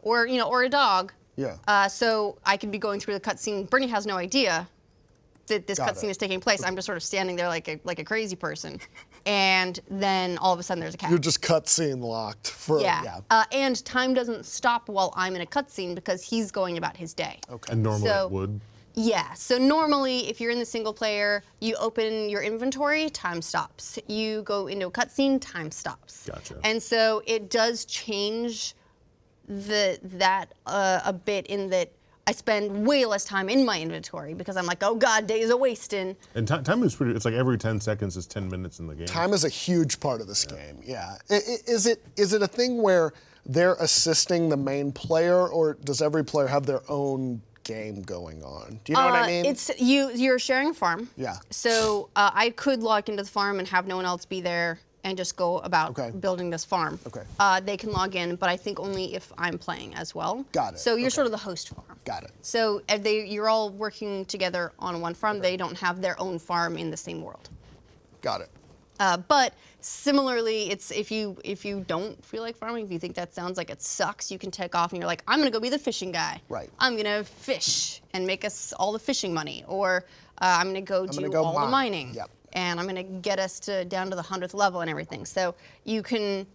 or or a dog. Yeah. So I could be going through the cutscene. Bernie has no idea that this cutscene is taking place. I'm just sort of standing there like a crazy person, and then all of a sudden there's a cat. You're just cutscene locked for And time doesn't stop while I'm in a cutscene because he's going about his day. Okay. And normally it would. Yeah, so normally if you're in the single player, you open your inventory, time stops. You go into a cutscene, time stops. Gotcha. And so it does change that a bit in that I spend way less time in my inventory because I'm like, oh God, days are wasting. And time is pretty, it's like every 10 seconds is 10 minutes in the game. Time is a huge part of this game, yeah. Is it a thing where they're assisting the main player, or does every player have their own game going on? Do you know what I mean? It's you're sharing a farm. Yeah. So I could log into the farm and have no one else be there and just go about building this farm. Okay. They can log in, but I think only if I'm playing as well. Got it. So you're sort of the host farm. Got it. So you're all working together on one farm. They don't have their own farm in the same world. Got it. But similarly, it's if you don't feel like farming, if you think that sounds like it sucks, you can take off and you're like, I'm gonna go be the fishing guy. Right. I'm gonna fish and make us all the fishing money, or I'm gonna go do all the mining. Yep. And I'm gonna get us down to the 100th level and everything. So you can,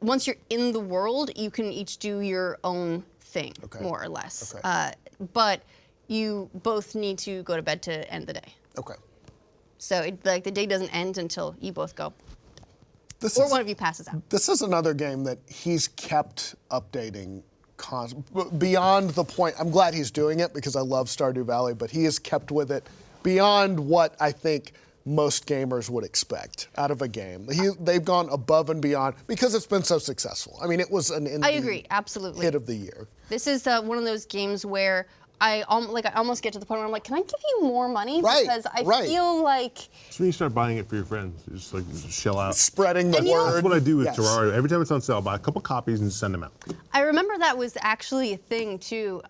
once you're in the world, you can each do your own thing, more or less. Okay. But you both need to go to bed to end the day. Okay. So the day doesn't end until you both go. Or one of you passes out. This is another game that he's kept updating beyond the point. I'm glad he's doing it because I love Stardew Valley, but he has kept with it beyond what I think most gamers would expect out of a game. They've gone above and beyond because it's been so successful. I mean, it was an indie I agree, absolutely. hit of the year. This is one of those games where I almost get to the point where I'm like, can I give you more money? Right, Because I right. feel like So when you start buying it for your friends, you just shell out. Spreading the And you know- word. That's what I do with Yes. Terraria. Every time it's on sale, I buy a couple copies and send them out. I remember that was actually a thing too.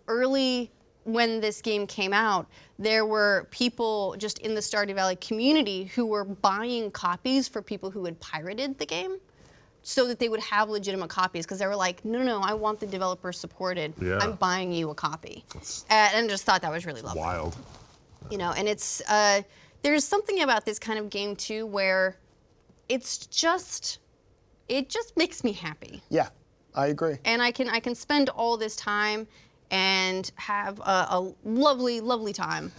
Early when this game came out, there were people just in the Stardew Valley community who were buying copies for people who had pirated the game so that they would have legitimate copies because they were like, no, I want the developer supported. Yeah. I'm buying you a copy. And just thought that was really lovely. Wild. And it's, there's something about this kind of game too where it just makes me happy. Yeah, I agree. And I can spend all this time and have a lovely, lovely time.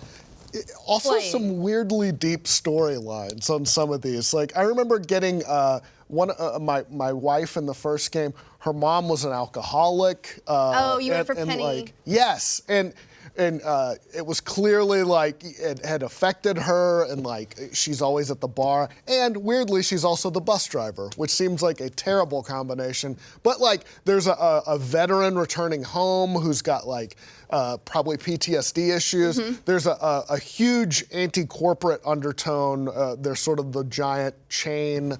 Also, playing. some weirdly deep storylines on some of these. Like I remember getting my wife in the first game. Her mom was an alcoholic. You went for Penny. Yes, and it was clearly like it had affected her, and like she's always at the bar. And weirdly, she's also the bus driver, which seems like a terrible combination. But like, there's a veteran returning home who's got like probably PTSD issues. Mm-hmm. There's a huge anti-corporate undertone. There's sort of the giant chain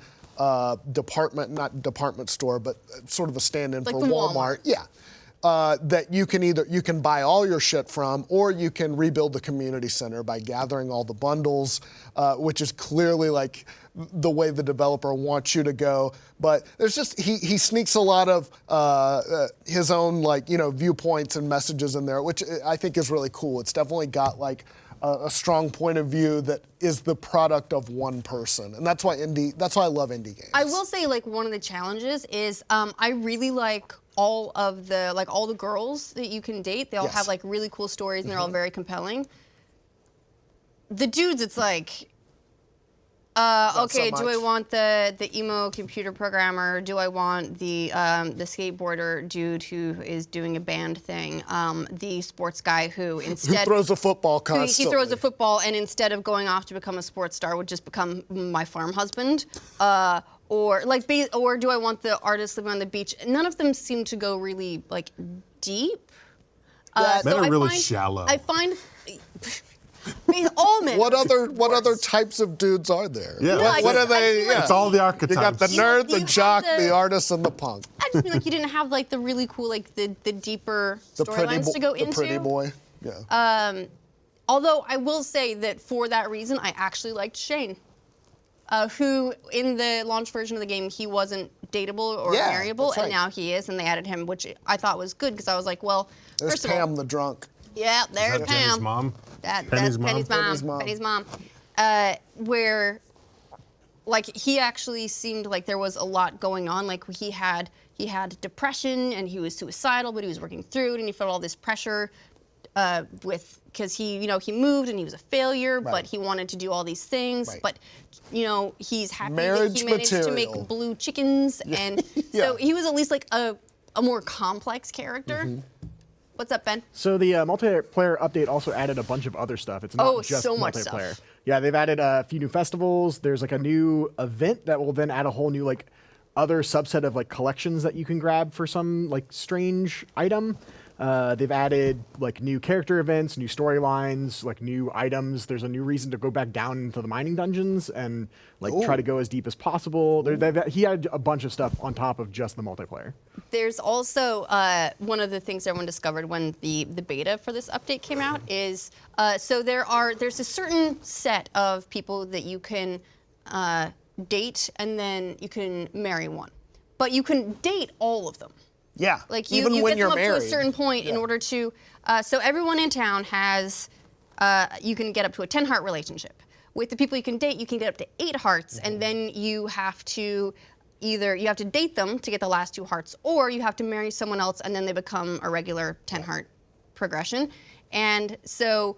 department, not department store, but sort of a stand-in Like for the Walmart. Yeah. That you can buy all your shit from, or you can rebuild the community center by gathering all the bundles, which is clearly like the way the developer wants you to go. But there's just he sneaks a lot of his own viewpoints and messages in there, which I think is really cool. It's definitely got like a strong point of view that is the product of one person, and that's why I love indie games. I will say, like, one of the challenges is I really like all the girls that you can date. They all have like really cool stories and they're all very compelling. The dudes, it's like, okay, so do I much. want the emo computer programmer? Do I want the skateboarder dude who is doing a band thing? The sports guy who instead throws a football he constantly. throws a football and instead of going off to become a sports star would just become my farm husband. Or do I want the artist living on the beach? None of them seem to go really like deep. Men are really find- shallow. I find all men. What other types of dudes are there? Yeah. What are they? feel like- It's all the You archetypes. got the nerd, the You jock, have the artist, and the punk. I just feel like you didn't have like the really cool, like the deeper storylines to go The into. pretty boy. Yeah. Although I will say that for that reason, I actually liked Shane, who in the launch version of the game, he wasn't dateable or Yeah, marryable, that's right. and now he is, and they added him, which I thought was good because I was like, well, There's first of Pam all, the drunk. yeah, there's Is that Pam. Penny's mom? That's Penny's mom? Penny's mom. Penny's Penny's mom. Where, like, he actually seemed like there was a lot going on. Like, he had depression and he was suicidal, but he was working through it, and he felt all this pressure because he moved and he was a failure, Right. but he wanted to do all these things. Right. But he's happy that Marriage he managed to material. make blue chickens, and Yeah. so he was at least like a more complex character. Mm-hmm. What's up, Ben? So the multiplayer update also added a bunch of other stuff. It's not just so much multiplayer. stuff. Yeah, they've added a few new festivals. There's like a new event that will then add a whole new like other subset of like collections that you can grab for some like strange item. They've added like new character events, new storylines, like new items. There's a new reason to go back down into the mining dungeons and like try to go as deep as possible. He had a bunch of stuff on top of just the multiplayer. There's also one of the things everyone discovered when the beta for this update came out is so there's a certain set of people that you can date and then you can marry one, but you can date all of them. Yeah. Like you even when get you're them up married. to a certain point in order to. So everyone in town has. You can get up to a 10 heart relationship. With the people you can date, you can get up to 8 hearts, and then you have to date them to get the last 2 hearts, or you have to marry someone else, and then they become a regular 10 heart progression. And so,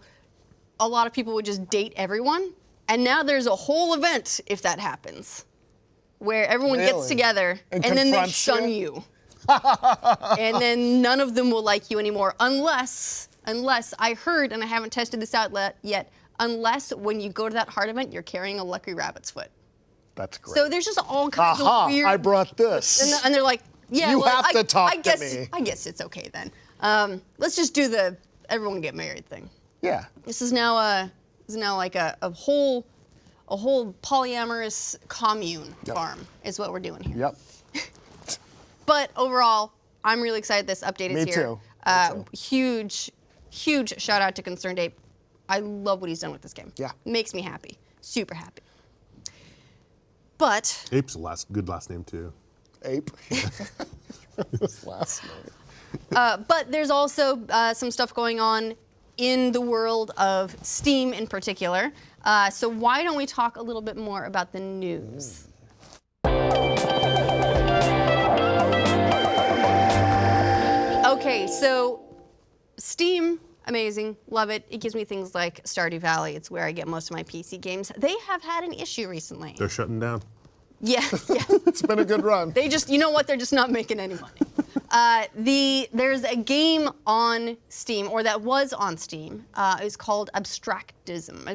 a lot of people would just date everyone, and now there's a whole event if that happens, where everyone gets Really? And And then they confronts shun you? you. And then none of them will like you anymore unless I heard, and I haven't tested this out yet, unless when you go to that heart event, you're carrying a lucky rabbit's foot. That's great. So there's just all kinds Aha, of weird. I brought this. And they're like, yeah, You well, have to talk I to guess, me. I guess it's okay then. Let's just do the everyone get married thing. Yeah. This is now like a whole polyamorous commune farm is what we're doing here. Yep. But overall, I'm really excited this update is Me here. too. Me too. Huge shout out to Concerned Ape. I love what he's done with this game. Yeah. Makes me happy. Super happy. But Ape's good last name too. Ape. His last name. but there's also some stuff going on in the world of Steam in particular. So why don't we talk a little bit more about the news? Okay, so Steam, amazing, love it. It gives me things like Stardew Valley. It's where I get most of my PC games. They have had an issue recently. They're shutting down. Yeah. It's been a good run. They just, you know what? They're just not making any money. There's a game on Steam, or that was on Steam. It's called Abstractism.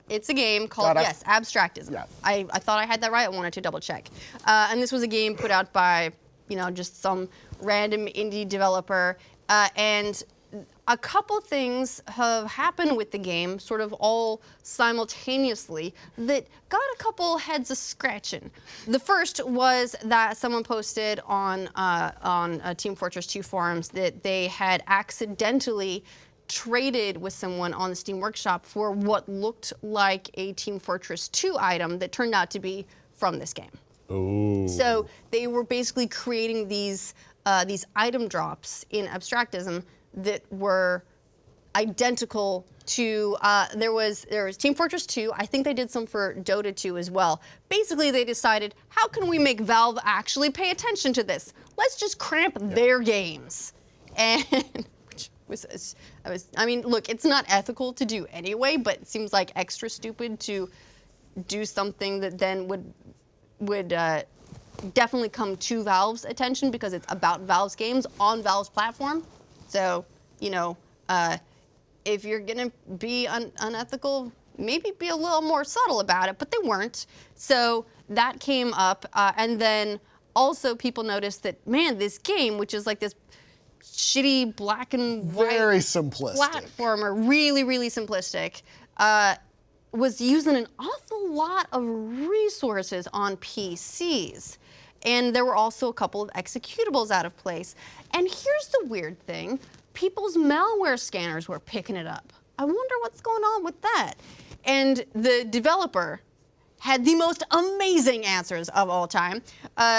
It's a game called, yes, Abstractism. Yeah. I thought I had that right. I wanted to double check. And this was a game put out by, just some random indie developer. And a couple things have happened with the game, sort of all simultaneously, that got a couple heads a scratching. The first was that someone posted on Team Fortress 2 forums that they had accidentally traded with someone on the Steam Workshop for what looked like a Team Fortress 2 item that turned out to be from this game. Oh. So they were basically creating these item drops in Abstractism that were identical to, there was Team Fortress 2, I think they did some for Dota 2 as well. Basically they decided, how can we make Valve actually pay attention to this? Let's just cramp their games. And I mean, look, it's not ethical to do anyway, but it seems like extra stupid to do something that then would definitely come to Valve's attention because it's about Valve's games on Valve's platform. So, if you're gonna be unethical, maybe be a little more subtle about it, but they weren't. So that came up, and then also people noticed that, man, this game, which is like this shitty black and white Very simplistic. platformer, really, really simplistic, was using an awful lot of resources on PCs. And there were also a couple of executables out of place. And here's the weird thing. people's malware scanners were picking it up. I wonder what's going on with that. And the developer had the most amazing answers of all time.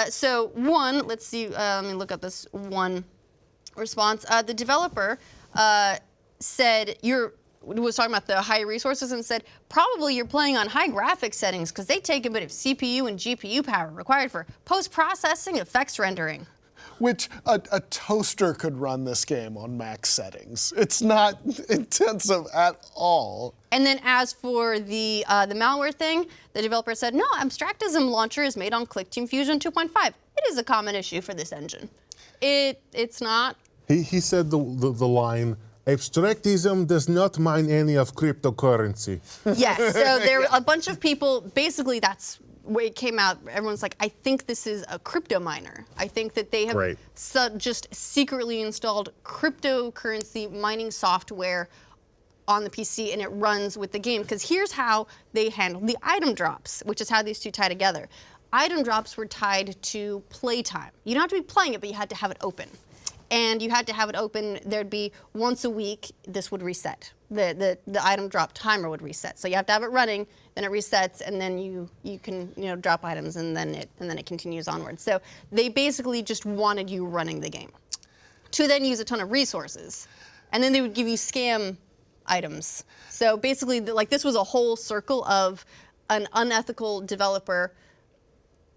So one, let's see, let me look up this one response. The developer said, was talking about the high resources and said, probably you're playing on high graphics settings because they take a bit of CPU and GPU power required for post-processing effects rendering. Which a toaster could run this game on max settings. It's not intensive at all. And then as for the malware thing, the developer said, no, Abstractism launcher is made on ClickTeam Fusion 2.5. It is a common issue for this engine. It's not. He said the line, Abstractism does not mine any of cryptocurrency. Yes, so there a bunch of people, basically that's where it came out. Everyone's like, I think this is a crypto miner. I think that they have just secretly installed cryptocurrency mining software on the PC and it runs with the game. Because here's how they handle the item drops, which is how these two tie together. Item drops were tied to playtime. You don't have to be playing it, but you had to have it open. And you had to have it open, there'd be once a week, this would reset. The item drop timer would reset. So you have to have it running, then it resets, and then you can drop items, and then it continues onward. So they basically just wanted you running the game to then use a ton of resources, and then they would give you scam items. So basically, this was a whole circle of an unethical developer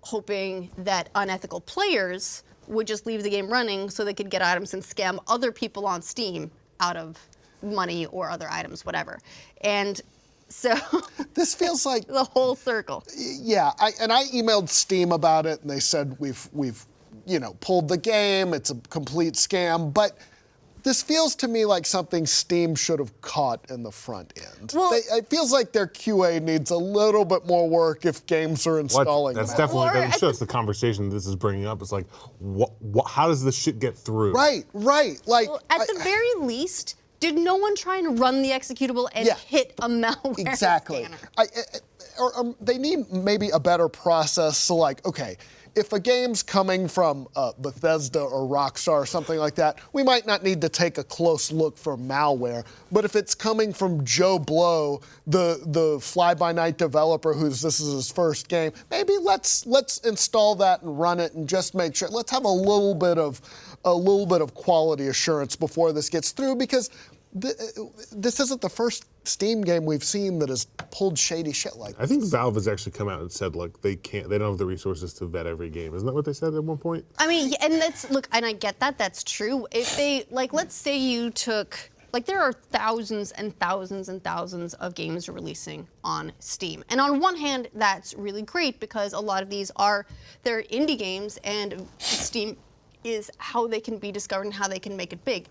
hoping that unethical players would just leave the game running so they could get items and scam other people on Steam out of money or other items, whatever. And so this feels like the whole circle. Yeah, I emailed Steam about it, and they said we've pulled the game. It's a complete scam, but this feels to me like something Steam should have caught in the front end. Well, it feels like their QA needs a little bit more work if games are installing. That's them. definitely that shows the conversation this is bringing up. It's like, how does this shit get through? Right. Like, at the very least, did no one try and run the executable and hit a malware scanner? Or they need maybe a better process. So like, okay, if a game's coming from Bethesda or Rockstar or something like that, we might not need to take a close look for malware. But if it's coming from Joe Blow, the fly-by-night developer this is his first game, maybe let's install that and run it and just make sure. Let's have a little bit of quality assurance before this gets through, because this isn't the first Steam game we've seen that has pulled shady shit like this. I think Valve has actually come out and said they don't have the resources to vet every game. Isn't that what they said at one point? I mean, and and I get that, that's true. If they, let's say you took, there are thousands and thousands and thousands of games releasing on Steam. And on one hand, that's really great because a lot of these they're indie games, and Steam is how they can be discovered and how they can make it big.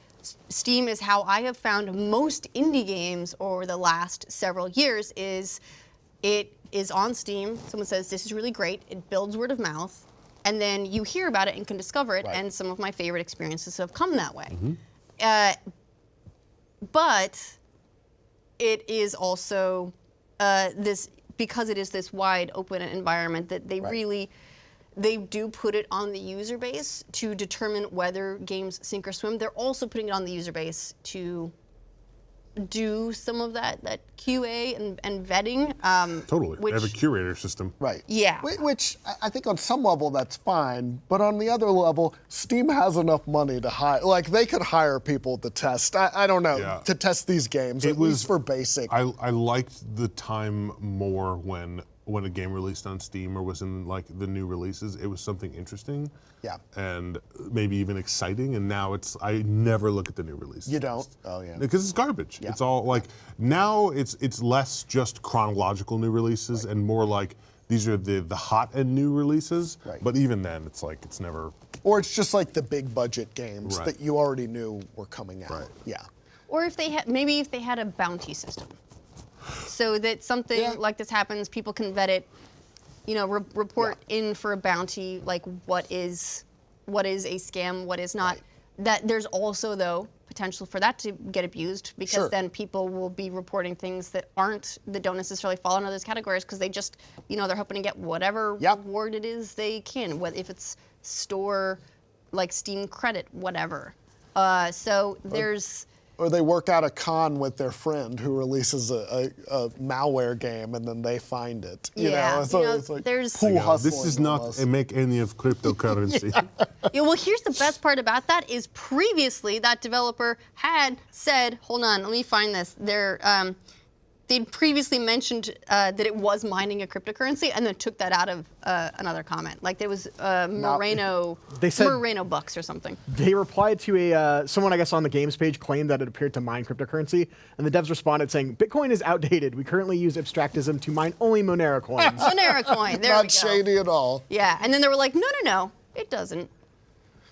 Steam is how I have found most indie games over the last several years. It is on Steam. Someone says, this is really great. It builds word of mouth. And then you hear about it and can discover it. Right. And some of my favorite experiences have come that way. Mm-hmm. But it is also because it is this wide open environment that they do put it on the user base to determine whether games sink or swim. They're also putting it on the user base to do some of that QA and vetting. Totally. They have a curator system. Right. Yeah. Which I think on some level that's fine, but on the other level, Steam has enough money to hire. They could hire people to test. I don't know, to test these games, at least for basic. I liked the time more when a game released on Steam or was in the new releases. It was something interesting. Yeah. And maybe even exciting. And now I never look at the new releases. You don't? Oh yeah. Because it's garbage. Yeah. It's all now it's less just chronological new releases and more these are the hot and new releases. Right. But even then, it's never. Or it's just the big budget games that you already knew were coming out. Right. Yeah. Or if they had a bounty system. So that something like this happens, people can vet it, report in for a bounty, what is a scam, what is not. Right. That there's also, though, potential for that to get abused because then people will be reporting things that don't necessarily fall into those categories because they just, they're hoping to get whatever reward it is they can, if it's store, Steam credit, whatever. So there's. Or they work out a con with their friend who releases a malware game, and then they find it. You know, so it's like there's. pool hustling. This is not almost. a make any of cryptocurrency. Yeah, well, here's the best part about that is previously that developer had said, hold on, let me find this. They'd previously mentioned that it was mining a cryptocurrency and then took that out of another comment. Like there was Moreno bucks or something. They replied to someone, I guess, on the games page claimed that it appeared to mine cryptocurrency, and the devs responded saying, "Bitcoin is outdated. We currently use abstractism to mine only Monero coins." Monero coin, there we go. Not shady at all. Yeah, and then they were like, no, it doesn't.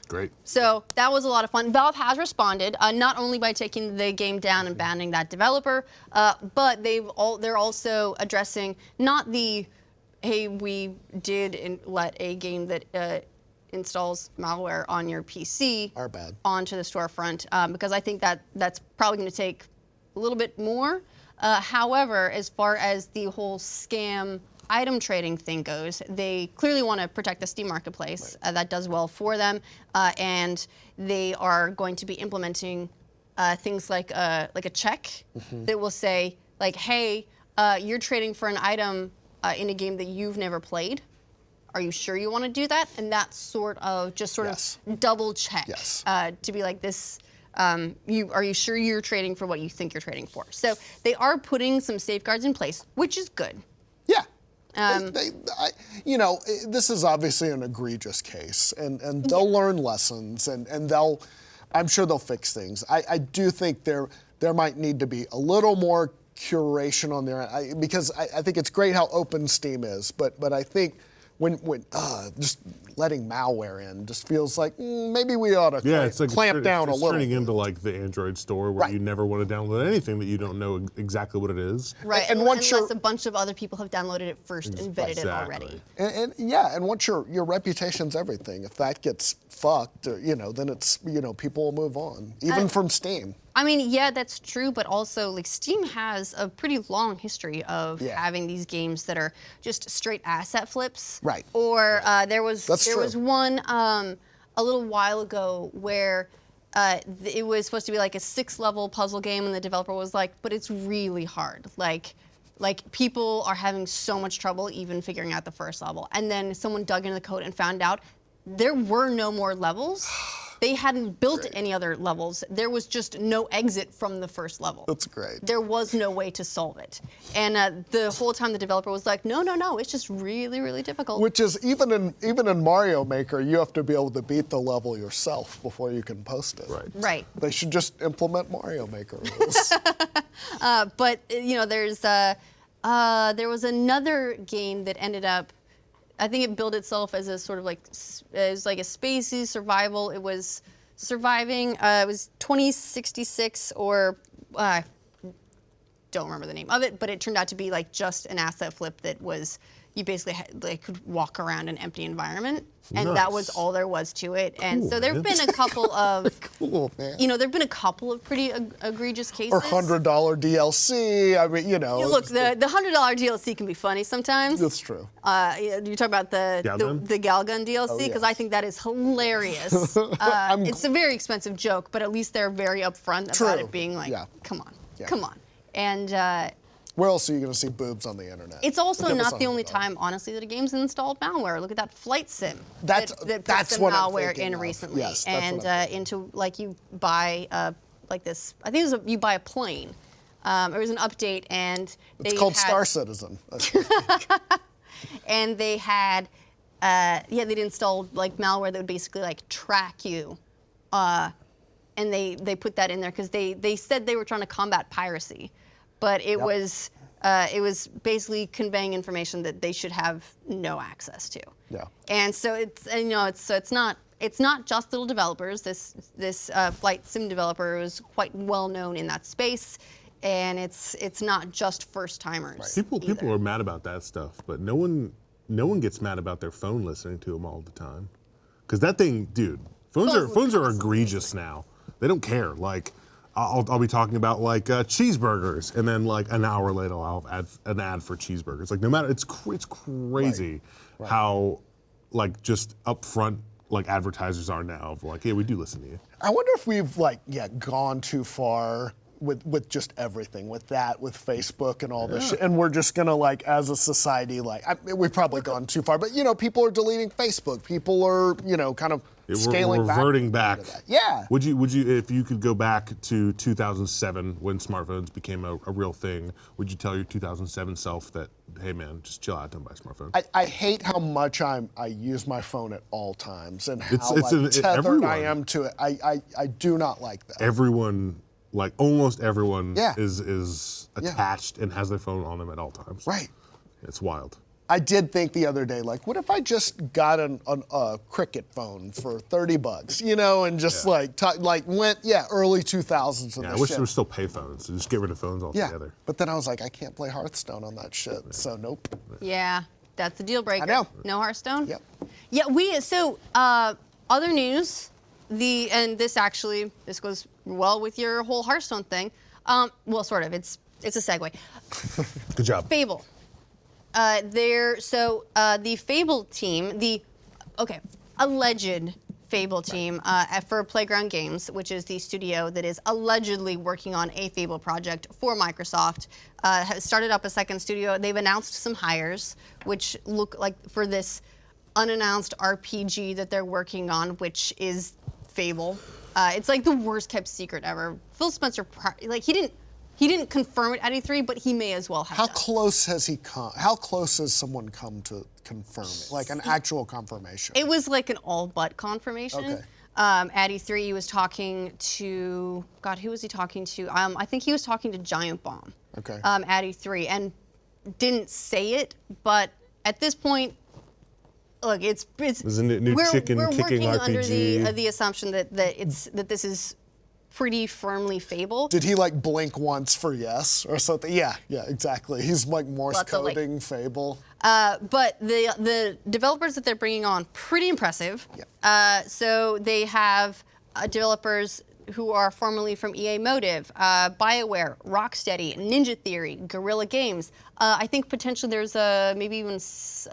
Great. So that was a lot of fun. Valve has responded, not only by taking the game down and banning that developer, but they're also addressing not the, hey, we did let a game that installs malware on your PC Our bad. onto the storefront, because I think that's probably going to take a little bit more. However, as far as the whole scam item trading thing goes, they clearly want to protect the Steam marketplace. Right. That does well for them, and they are going to be implementing things like a check that will say, like, hey, you're trading for an item in a game that you've never played. Are you sure you want to do that? And that sort of double check to be like this. Are you sure you're trading for what you think you're trading for? So they are putting some safeguards in place, which is good. Yeah. This is obviously an egregious case, and they'll learn lessons, and I'm sure they'll fix things. I do think there might need to be a little more curation on there, because I think it's great how open Steam is, but I think when just letting malware in just feels like maybe we ought to clamp down a little. It's turning into like the Android store where you never want to download anything that you don't know exactly what it is. Right, and unless a bunch of other people have downloaded it first and vetted it already. And once your reputation's everything. If that gets fucked, then it's people will move on, even from Steam. I mean, yeah, that's true, but also like Steam has a pretty long history of having these games that are just straight asset flips. Right. There was one a little while ago where it was supposed to be like a 6-level puzzle game, and the developer was like, but it's really hard. Like people are having so much trouble even figuring out the first level. And then someone dug into the code and found out there were no more levels. They hadn't built any other levels. There was just no exit from the first level. That's great. There was no way to solve it. And the whole time the developer was like, no, it's just really, really difficult. Which is, even in Mario Maker, you have to be able to beat the level yourself before you can post it. Right. They should just implement Mario Maker rules. But, there was another game that ended up, I think it billed itself as a sort of like a spacey survival. It was surviving. It was 2066 or don't remember the name of it, but it turned out to be like just an asset flip that was you basically could walk around an empty environment, and that was all there was to it. And so there've been a couple of there've been a couple of pretty egregious cases. Or $100 DLC. I mean, Look, the $100 DLC can be funny sometimes. That's true. You talk about the Galgun DLC, because I think that is hilarious. It's a very expensive joke, but at least they're very upfront about it being like, come on. And where else are you going to see boobs on the internet? it's also not the only time, honestly, that a game's installed malware. Look at that flight sim that put some malware in recently. Yes, and into you buy like this. I think you buy a plane. It was an update, and it's called Star Citizen. And they had they'd installed like malware that would basically like track you. And they put that in there because they said they were trying to combat piracy, but it was basically conveying information that they should have no access to. Yeah. And so it's not just little developers. This flight sim developer was quite well known in that space, and it's not just first timers. People are mad about that stuff, but no one gets mad about their phone listening to them all the time, because that thing, dude. Phones are egregious now. They don't care. Like, I'll be talking about like cheeseburgers, and then like an hour later I'll have an ad for cheeseburgers. Like, no matter, it's crazy how like just upfront like advertisers are now of like, yeah, we do listen to you. I wonder if we've gone too far with just everything, with Facebook and all this shit. And we're just gonna as a society, we've probably gone too far. But people are deleting Facebook. People are, kind of scaling back. Reverting back. Yeah. Would you, if you could go back to 2007 when smartphones became a real thing, would you tell your 2007 self that, hey man, just chill out, don't buy a smartphone? I hate how much I use my phone at all times and how tethered everyone. I am to it. I do not like that. Everyone, almost everyone, Yeah. is attached and has their phone on them at all times. Right. It's wild. I did think the other day, what if I just got a Cricket phone for $30, and just went early 2000s with Yeah, I this wish shit. there were still pay phones, so just get rid of phones altogether. But then I was like, I can't play Hearthstone on that shit, so nope. Yeah, that's a deal breaker. I know. No Hearthstone? Yep. Yeah, other news, and this goes well with your whole Hearthstone thing. Well, sort of. It's a segue. Good job. Fable. The Fable team, alleged Fable team for Playground Games, which is the studio that is allegedly working on a Fable project for Microsoft, has started up a second studio. They've announced some hires, which look like for this unannounced RPG that they're working on, which is Fable. It's like the worst kept secret ever. Phil Spencer, he didn't confirm it at E3, but he may as well have. How done. close has he come? How close has someone come to confirm it? Like an actual confirmation? It was like an all but confirmation. Okay. At E3, he was talking to, God, who was he talking to? I think he was talking to Giant Bomb. Okay. At E3, and didn't say it, but at this point, look, it's There's a new chicken we're kicking working under RPG. the assumption that this is pretty firmly Fable. Did he blink once for yes or something? Yeah, exactly. He's Morse Lots of, coding Fable. But the developers that they're bringing on, pretty impressive. Yeah. So they have developers who are formerly from EA Motive, BioWare, Rocksteady, Ninja Theory, Guerrilla Games. I think potentially there's maybe even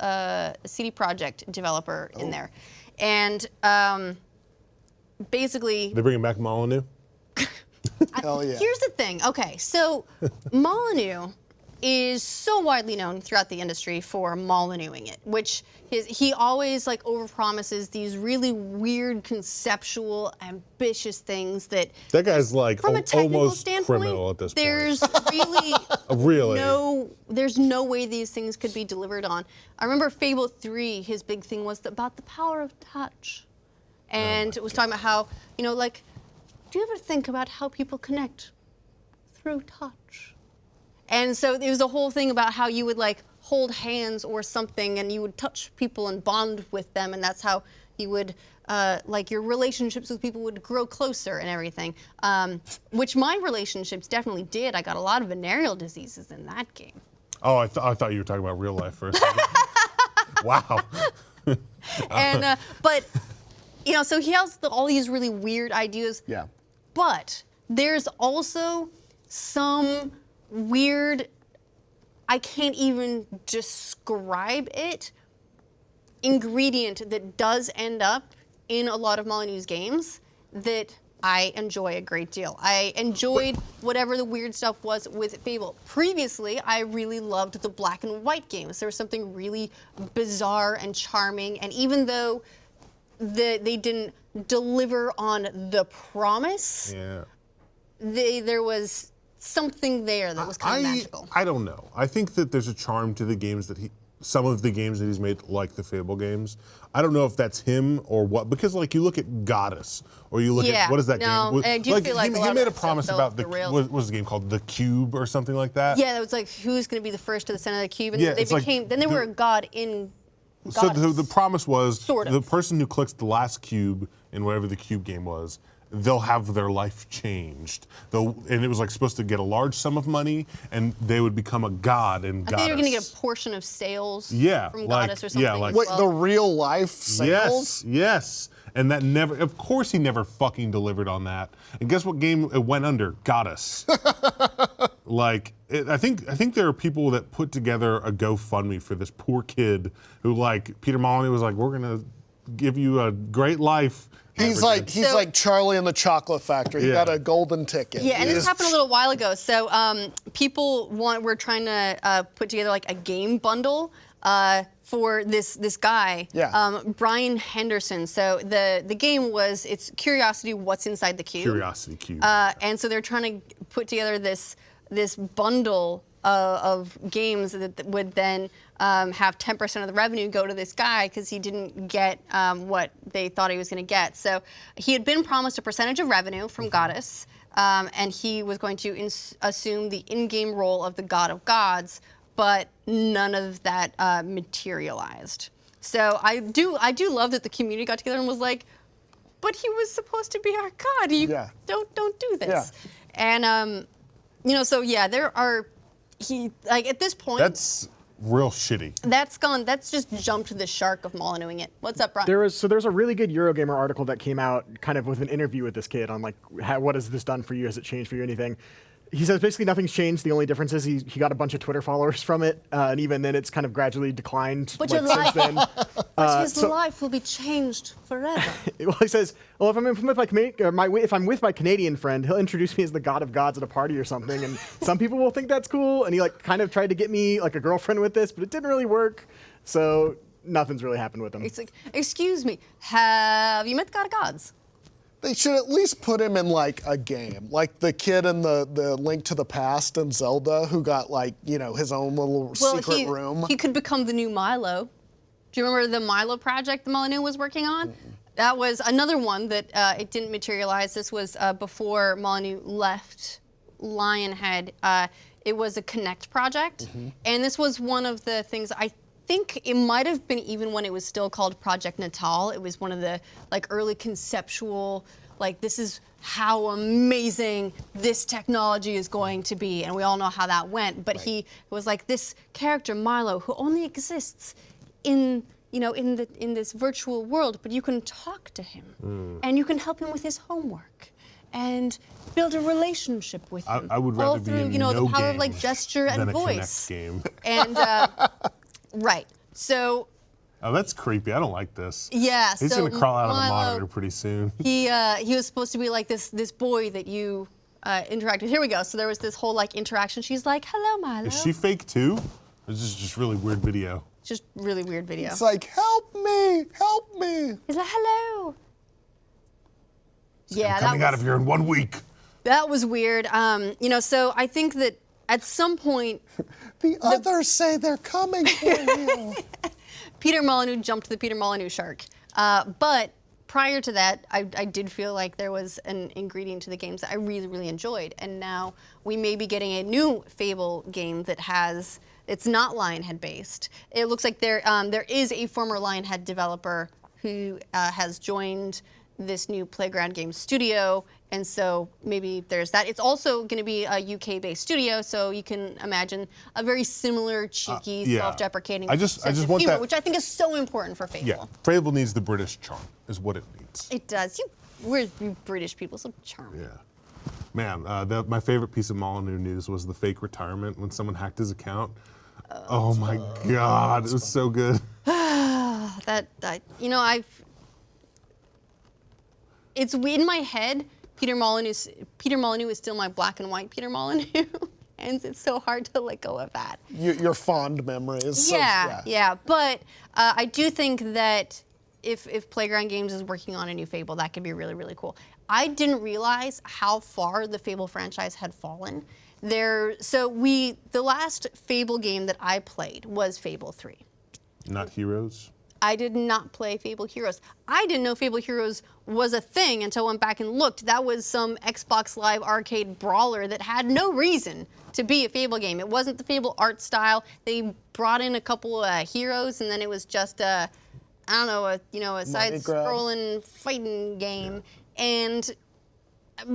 a CD Projekt developer in there. And basically... They're bringing back Molyneux? Hell yeah. Here's the thing. Okay, so Molyneux is so widely known throughout the industry for Molyneuxing it, which he always overpromises these really weird, conceptual, ambitious things that That guy's from a technical almost standpoint, criminal at this point. there's really Really? there's no way these things could be delivered on. I remember Fable 3, his big thing was about the power of touch. And it was talking about how, do you ever think about how people connect through touch? And so there was a whole thing about how you would hold hands or something and you would touch people and bond with them, and that's how you would, your relationships with people would grow closer and everything. Which my relationships definitely did. I got a lot of venereal diseases in that game. Oh, I thought you were talking about real life for a second. Wow. And, but, so he has all these really weird ideas. Yeah. But there's also some weird, I can't even describe it, ingredient that does end up in a lot of Molyneux's games that I enjoy a great deal. I enjoyed whatever the weird stuff was with Fable. Previously, I really loved the black and white games. There was something really bizarre and charming, and even though they didn't deliver on the promise, Yeah. there was something there that was kind of magical. I don't know. I think that there's a charm to the games that some of the games that he's made, like the Fable games. I don't know if that's him or what, because you look at Goddess, or you look at, what is that game? I do feel like a lot he of made a that stuff promise fell about off the rails. what was the game called? The Cube or something like that? Yeah, it was who's going to be the first to the center of the cube, and Yeah, they it's like became. Then they were a god in. So Goddess. the promise was Sort of. the person who clicks the last cube in whatever the cube game was, they'll have their life changed. And it was supposed to get a large sum of money, and they would become a god in Goddess. I think they were going to get a portion of sales from like- Goddess or something. yeah, as like- Wait, well. the real life sales? Yes. And that never, of course he never fucking delivered on that. And guess what game it went under? Goddess. I think there are people that put together a GoFundMe for this poor kid who Peter Molyneux was we're gonna give you a great life. He's Never like did. he's So- like Charlie in the Chocolate Factory. He Yeah. got a golden ticket. Yeah, and He this just- happened a little while ago. So we're trying to put together like a game bundle for this guy, Yeah. Brian Henderson. So the game was, it's Curiosity, what's inside the cube. Curiosity Cube. And so they're trying to put together this bundle of games that would then have 10% of the revenue go to this guy because he didn't get what they thought he was going to get. So he had been promised a percentage of revenue from Goddess, and he was going to assume the in-game role of the God of Gods, but none of that materialized. So I do love that the community got together and was like, but he was supposed to be our God. You Yeah. don't do this. Yeah. And so yeah, there are at this point That's real shitty. that's just jumped the shark of Molyneuxing it. What's up, Brian? There's a really good Eurogamer article that came out kind of with an interview with this kid on like what has this done for you? Has it changed for you anything? He says basically nothing's changed. The only difference is he got a bunch of Twitter followers from it, and even then it's kind of gradually declined. But like, your life- since then. But his so- life will be changed forever. Well, he says, well, if I'm with my Canadian friend, he'll introduce me as the God of Gods at a party or something, and some people will think that's cool. And he like kind of tried to get me like a girlfriend with this, but it didn't really work. So nothing's really happened with him. It's like, excuse me, have you met the God of Gods? They should at least put him in like a game, like the kid in the Link to the Past in Zelda, who got like his own little secret room. He could become the new Milo. Do you remember the Milo project that Molyneux was working on? That was another one that it didn't materialize. This was before Molyneux left Lionhead. It was a Connect project, and this was one of the things I think it might have been even when it was still called Project Natal. It was one of the like early conceptual, like this is how amazing this technology is going to be, and we all know how that went. But he was like this character Milo who only exists in this virtual world, but you can talk to him and you can help him with his homework and build a relationship with him. I would all rather be through, in the no power of game like gesture and than a voice. Connect game. And right. So Oh, that's creepy. I don't like this. yeah, He's so gonna crawl out of the Milo, monitor pretty soon. He was supposed to be like this boy that you interact with. Here we go. So there was this whole like interaction. She's like, "Hello, Milo." Is she fake too? This is just really weird video. Just really weird video. It's like, help me, help me. He's like, "Hello." Yeah, I'm coming that out was, of here in 1 week. that was weird. So I think that at some point The others say they're coming for you. Peter Molyneux jumped the Peter Molyneux shark. But prior to that, I did feel like there was an ingredient to the games that I really, really enjoyed. And now we may be getting a new Fable game that it's not Lionhead based. It looks like there is a former Lionhead developer who has joined this new Playground Games studio. And so maybe there's that. It's also going to be a UK-based studio, so you can imagine a very similar, cheeky, yeah. self-deprecating I just sense of want humor, that- which I think is so important for Fable. Yeah, Fable needs the British charm, is what it needs. It does. We're British people, so charming. Yeah. Man, my favorite piece of Molyneux news was the fake retirement when someone hacked his account. Oh my God, it was so good. It's in my head. Peter Molyneux is still my black and white Peter Molyneux, and it's so hard to let go of that. Your fond memories. Yeah. But I do think that if Playground Games is working on a new Fable, that could be really, really cool. I didn't realize how far the Fable franchise had fallen. The last Fable game that I played was Fable 3. Not Heroes. I did not play Fable Heroes. I didn't know Fable Heroes was a thing until I went back and looked. That was some Xbox Live arcade brawler that had no reason to be a Fable game. It wasn't the Fable art style. They brought in a couple heroes, and then it was just a side-scrolling fighting game, and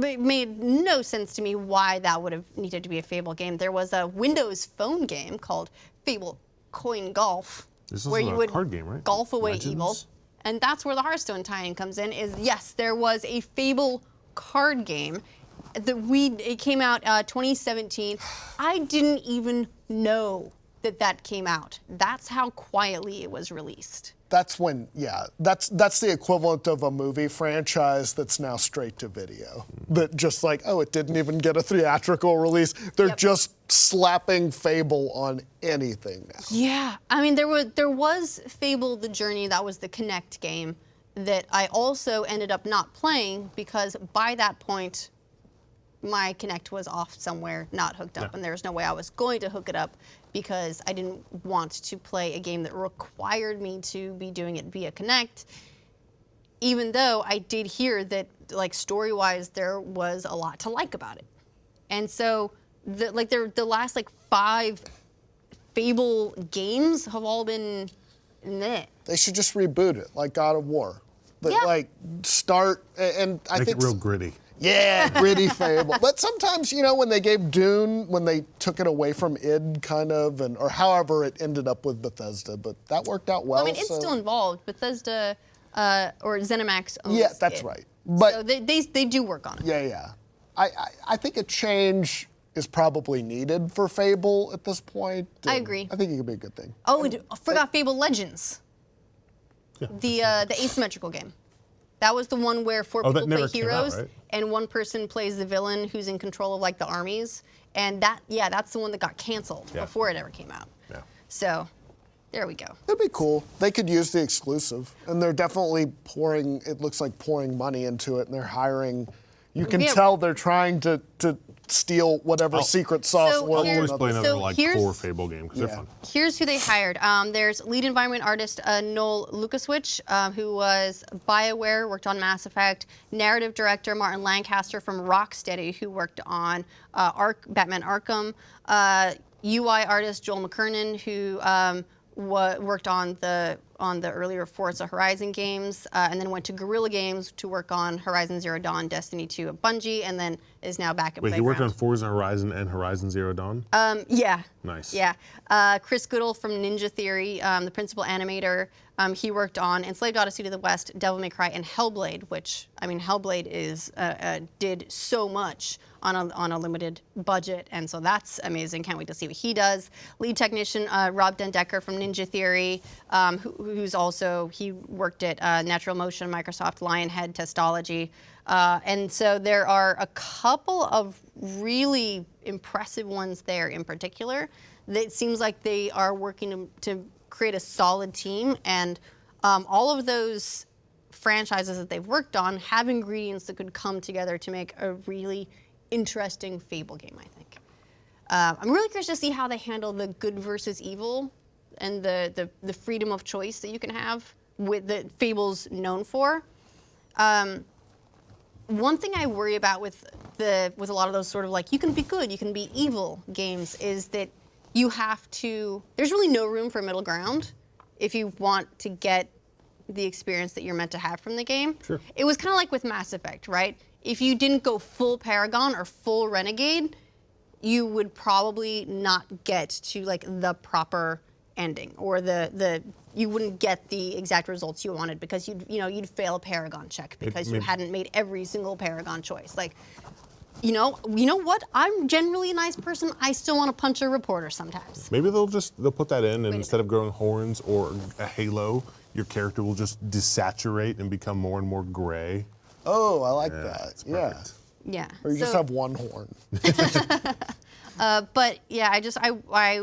it made no sense to me why that would have needed to be a Fable game. There was a Windows Phone game called Fable Coin Golf, This is where you a would card game, right? golf away Legends? evil. And that's where the Hearthstone tie-in comes in, is yes, there was a Fable card game. It came out 2017. I didn't even know that came out. That's how quietly it was released. That's when, that's the equivalent of a movie franchise that's now straight to video. That just like, oh, it didn't even get a theatrical release. They're just slapping Fable on anything now. Yeah, I mean, there was Fable: The Journey. That was the Kinect game that I also ended up not playing because by that point, my Kinect was off somewhere, not hooked up, and there was no way I was going to hook it up because I didn't want to play a game that required me to be doing it via Kinect. Even though I did hear that, like, story-wise, there was a lot to like about it, and so the last like 5 Fable games have all been meh. They should just reboot it, like God of War. But, Yeah. like, start, and I Make think... it real gritty. Yeah, gritty Fable. But sometimes, you know, when they gave Dune, when they took it away from id, kind of, or however it ended up with Bethesda, but that worked out well. I mean, it's still involved. Bethesda or ZeniMax owns Yeah, that's it. right. But So they do work on it. yeah. I think a change is probably needed for Fable at this point. I and agree. I think it could be a good thing. Oh, I forgot Fable Legends. The asymmetrical game. That was the one where 4 that people play never came out, heroes, right? and 1 person plays the villain who's in control of like the armies. And that's the one that got canceled Yeah. before it ever came out. Yeah. So, there we go. It'd be cool. They could use the exclusive, and they're definitely pouring. It looks like pouring money into it, and they're hiring. You can Yeah. tell they're trying to steal whatever secret sauce So was. I'll here- always play another So like here's- core Fable game because Yeah. they're fun. Here's who they hired. There's lead environment artist Noel Lukaswich, who was BioWare, worked on Mass Effect. Narrative director Martin Lancaster from Rocksteady, who worked on Batman Arkham. UI artist Joel McKernan, who worked on the earlier Forza Horizon games, and then went to Guerrilla Games to work on Horizon Zero Dawn, Destiny 2 at Bungie, and then is now back at Wait, he worked on Playground. Forza Horizon and Horizon Zero Dawn? Yeah. Nice. Yeah. Chris Goodall from Ninja Theory, the principal animator, he worked on Enslaved Odyssey to the West, Devil May Cry, and Hellblade, which, I mean, Hellblade did so much on a limited budget, and so that's amazing. Can't wait to see what he does. Lead technician Rob Dendecker from Ninja Theory, who's also, he worked at Natural Motion, Microsoft, Lionhead, Testology. And so there are a couple of really impressive ones there in particular that it seems like they are working to create a solid team, and all of those franchises that they've worked on have ingredients that could come together to make a really interesting Fable game, I think. I'm really curious to see how they handle the good versus evil and the freedom of choice that you can have with that Fable's known for. One thing I worry about with a lot of those sort of like you can be good, you can be evil games is that you have to. There's really no room for middle ground if you want to get the experience that you're meant to have from the game. Sure. It was kind of like with Mass Effect, right? If you didn't go full Paragon or full Renegade, you would probably not get to like the proper ending, or you wouldn't get the exact results you wanted because you'd fail a Paragon check because you hadn't made every single Paragon choice. Like, you know what? I'm generally a nice person. I still want to punch a reporter sometimes. Maybe they'll put that in, and instead of growing horns or a halo, your character will just desaturate and become more and more gray. Oh, I like Yeah, that. it's Yeah. perfect. Yeah. Or you just So- have one horn. But yeah, I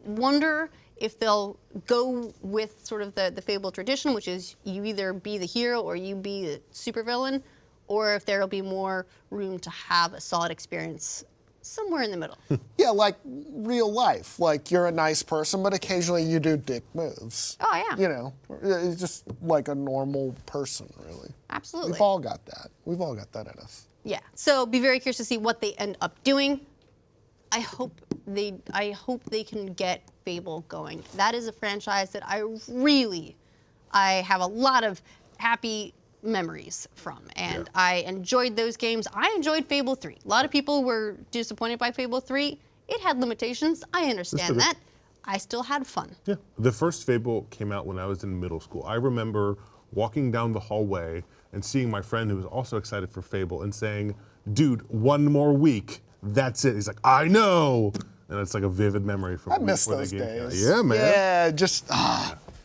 wonder if they'll go with sort of the Fable tradition, which is you either be the hero or you be the supervillain, or if there'll be more room to have a solid experience somewhere in the middle. Yeah, like real life. Like you're a nice person, but occasionally you do dick moves. Oh, yeah. You know, it's just like a normal person, really. Absolutely. We've all got that. We've all got that in us. Yeah. So be very curious to see what they end up doing. I hope they can get Fable going. That is a franchise that I have a lot of happy memories from, and Yeah. I enjoyed those games. I enjoyed Fable 3. A lot of people were disappointed by Fable 3. It had limitations. I understand that. I still had fun. Yeah. The first Fable came out when I was in middle school. I remember walking down the hallway and seeing my friend who was also excited for Fable and saying, "Dude, one more week. That's it." He's like, "I know." and it's like a vivid memory from I miss before those that game. days. Yeah, man. Yeah, just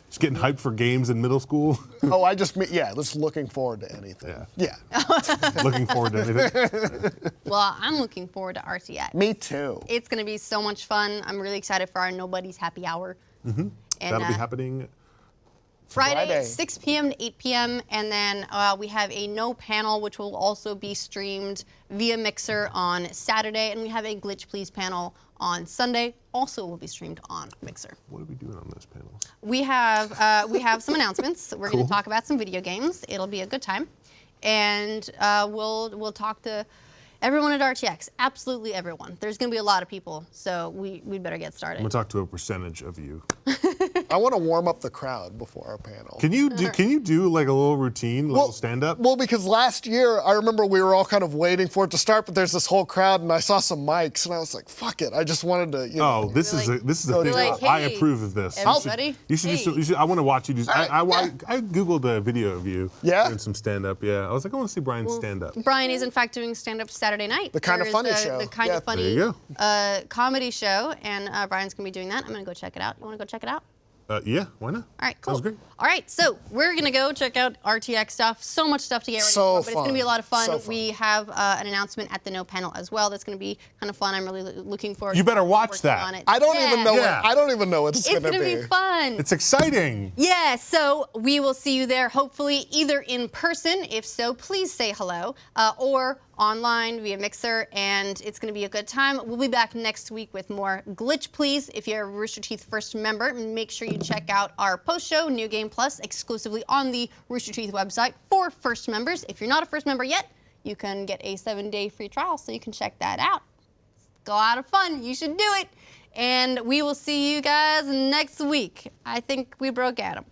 Just getting hyped for games in middle school. oh, I just just looking forward to anything. Yeah. Yeah. Looking forward to anything. Well, I'm looking forward to RTX. Me too. It's going to be so much fun. I'm really excited for our Nobody's Happy Hour. And, That'll be happening. Friday, Friday. 6 p.m. to 8 p.m. And then we have a no panel, which will also be streamed via Mixer on Saturday. And we have a Glitch Please panel on Sunday, also will be streamed on Mixer. What are we doing on those panels? We have some announcements. We're going to talk about some video games. It'll be a good time. And we'll talk to everyone at RTX, absolutely everyone. There's going to be a lot of people, so we better get started. I'm gonna talk to a percentage of you. I want to warm up the crowd before our panel. Can you do like a little routine, little stand up? Well, because last year I remember we were all kind of waiting for it to start, but there's this whole crowd, and I saw some mics, and I was like, "Fuck it!" I just wanted to, you know. Oh, this is a thing. like, I hey, approve of this. everybody, You should do some, I want to watch you do. I googled a video of you Yeah? doing some stand up. Yeah, I was like, I want to see Brian stand up. Brian is in fact doing stand-up Saturday night. The Kinda There's Funny show. The Kind Yeah. of Funny There you comedy show, and Brian's gonna be doing that. I'm gonna go check it out. You wanna go check it out? Yeah, why not? All right, cool. Sounds great. All right, so we're gonna go check out RTX stuff. So much stuff to get ready So for, but it's gonna be a lot of fun. So fun. We have an announcement at the No panel as well. That's gonna be kind of fun. I'm really looking forward. You better to watch working that. on it. I don't Yeah. even know. Yeah. I don't even know what it's It's gonna gonna be fun. It's exciting. Yeah, so we will see you there, hopefully either in person, if so, please say hello, or online via Mixer, and it's going to be a good time. We'll be back next week with more Glitch Please. If you're a Rooster Teeth First member, make sure you check out our post-show, New Game Plus, exclusively on the Rooster Teeth website for First members. If you're not a First member yet, you can get a 7-day free trial, so you can check that out. Go out of fun. You should do it. And we will see you guys next week. I think we broke Adam.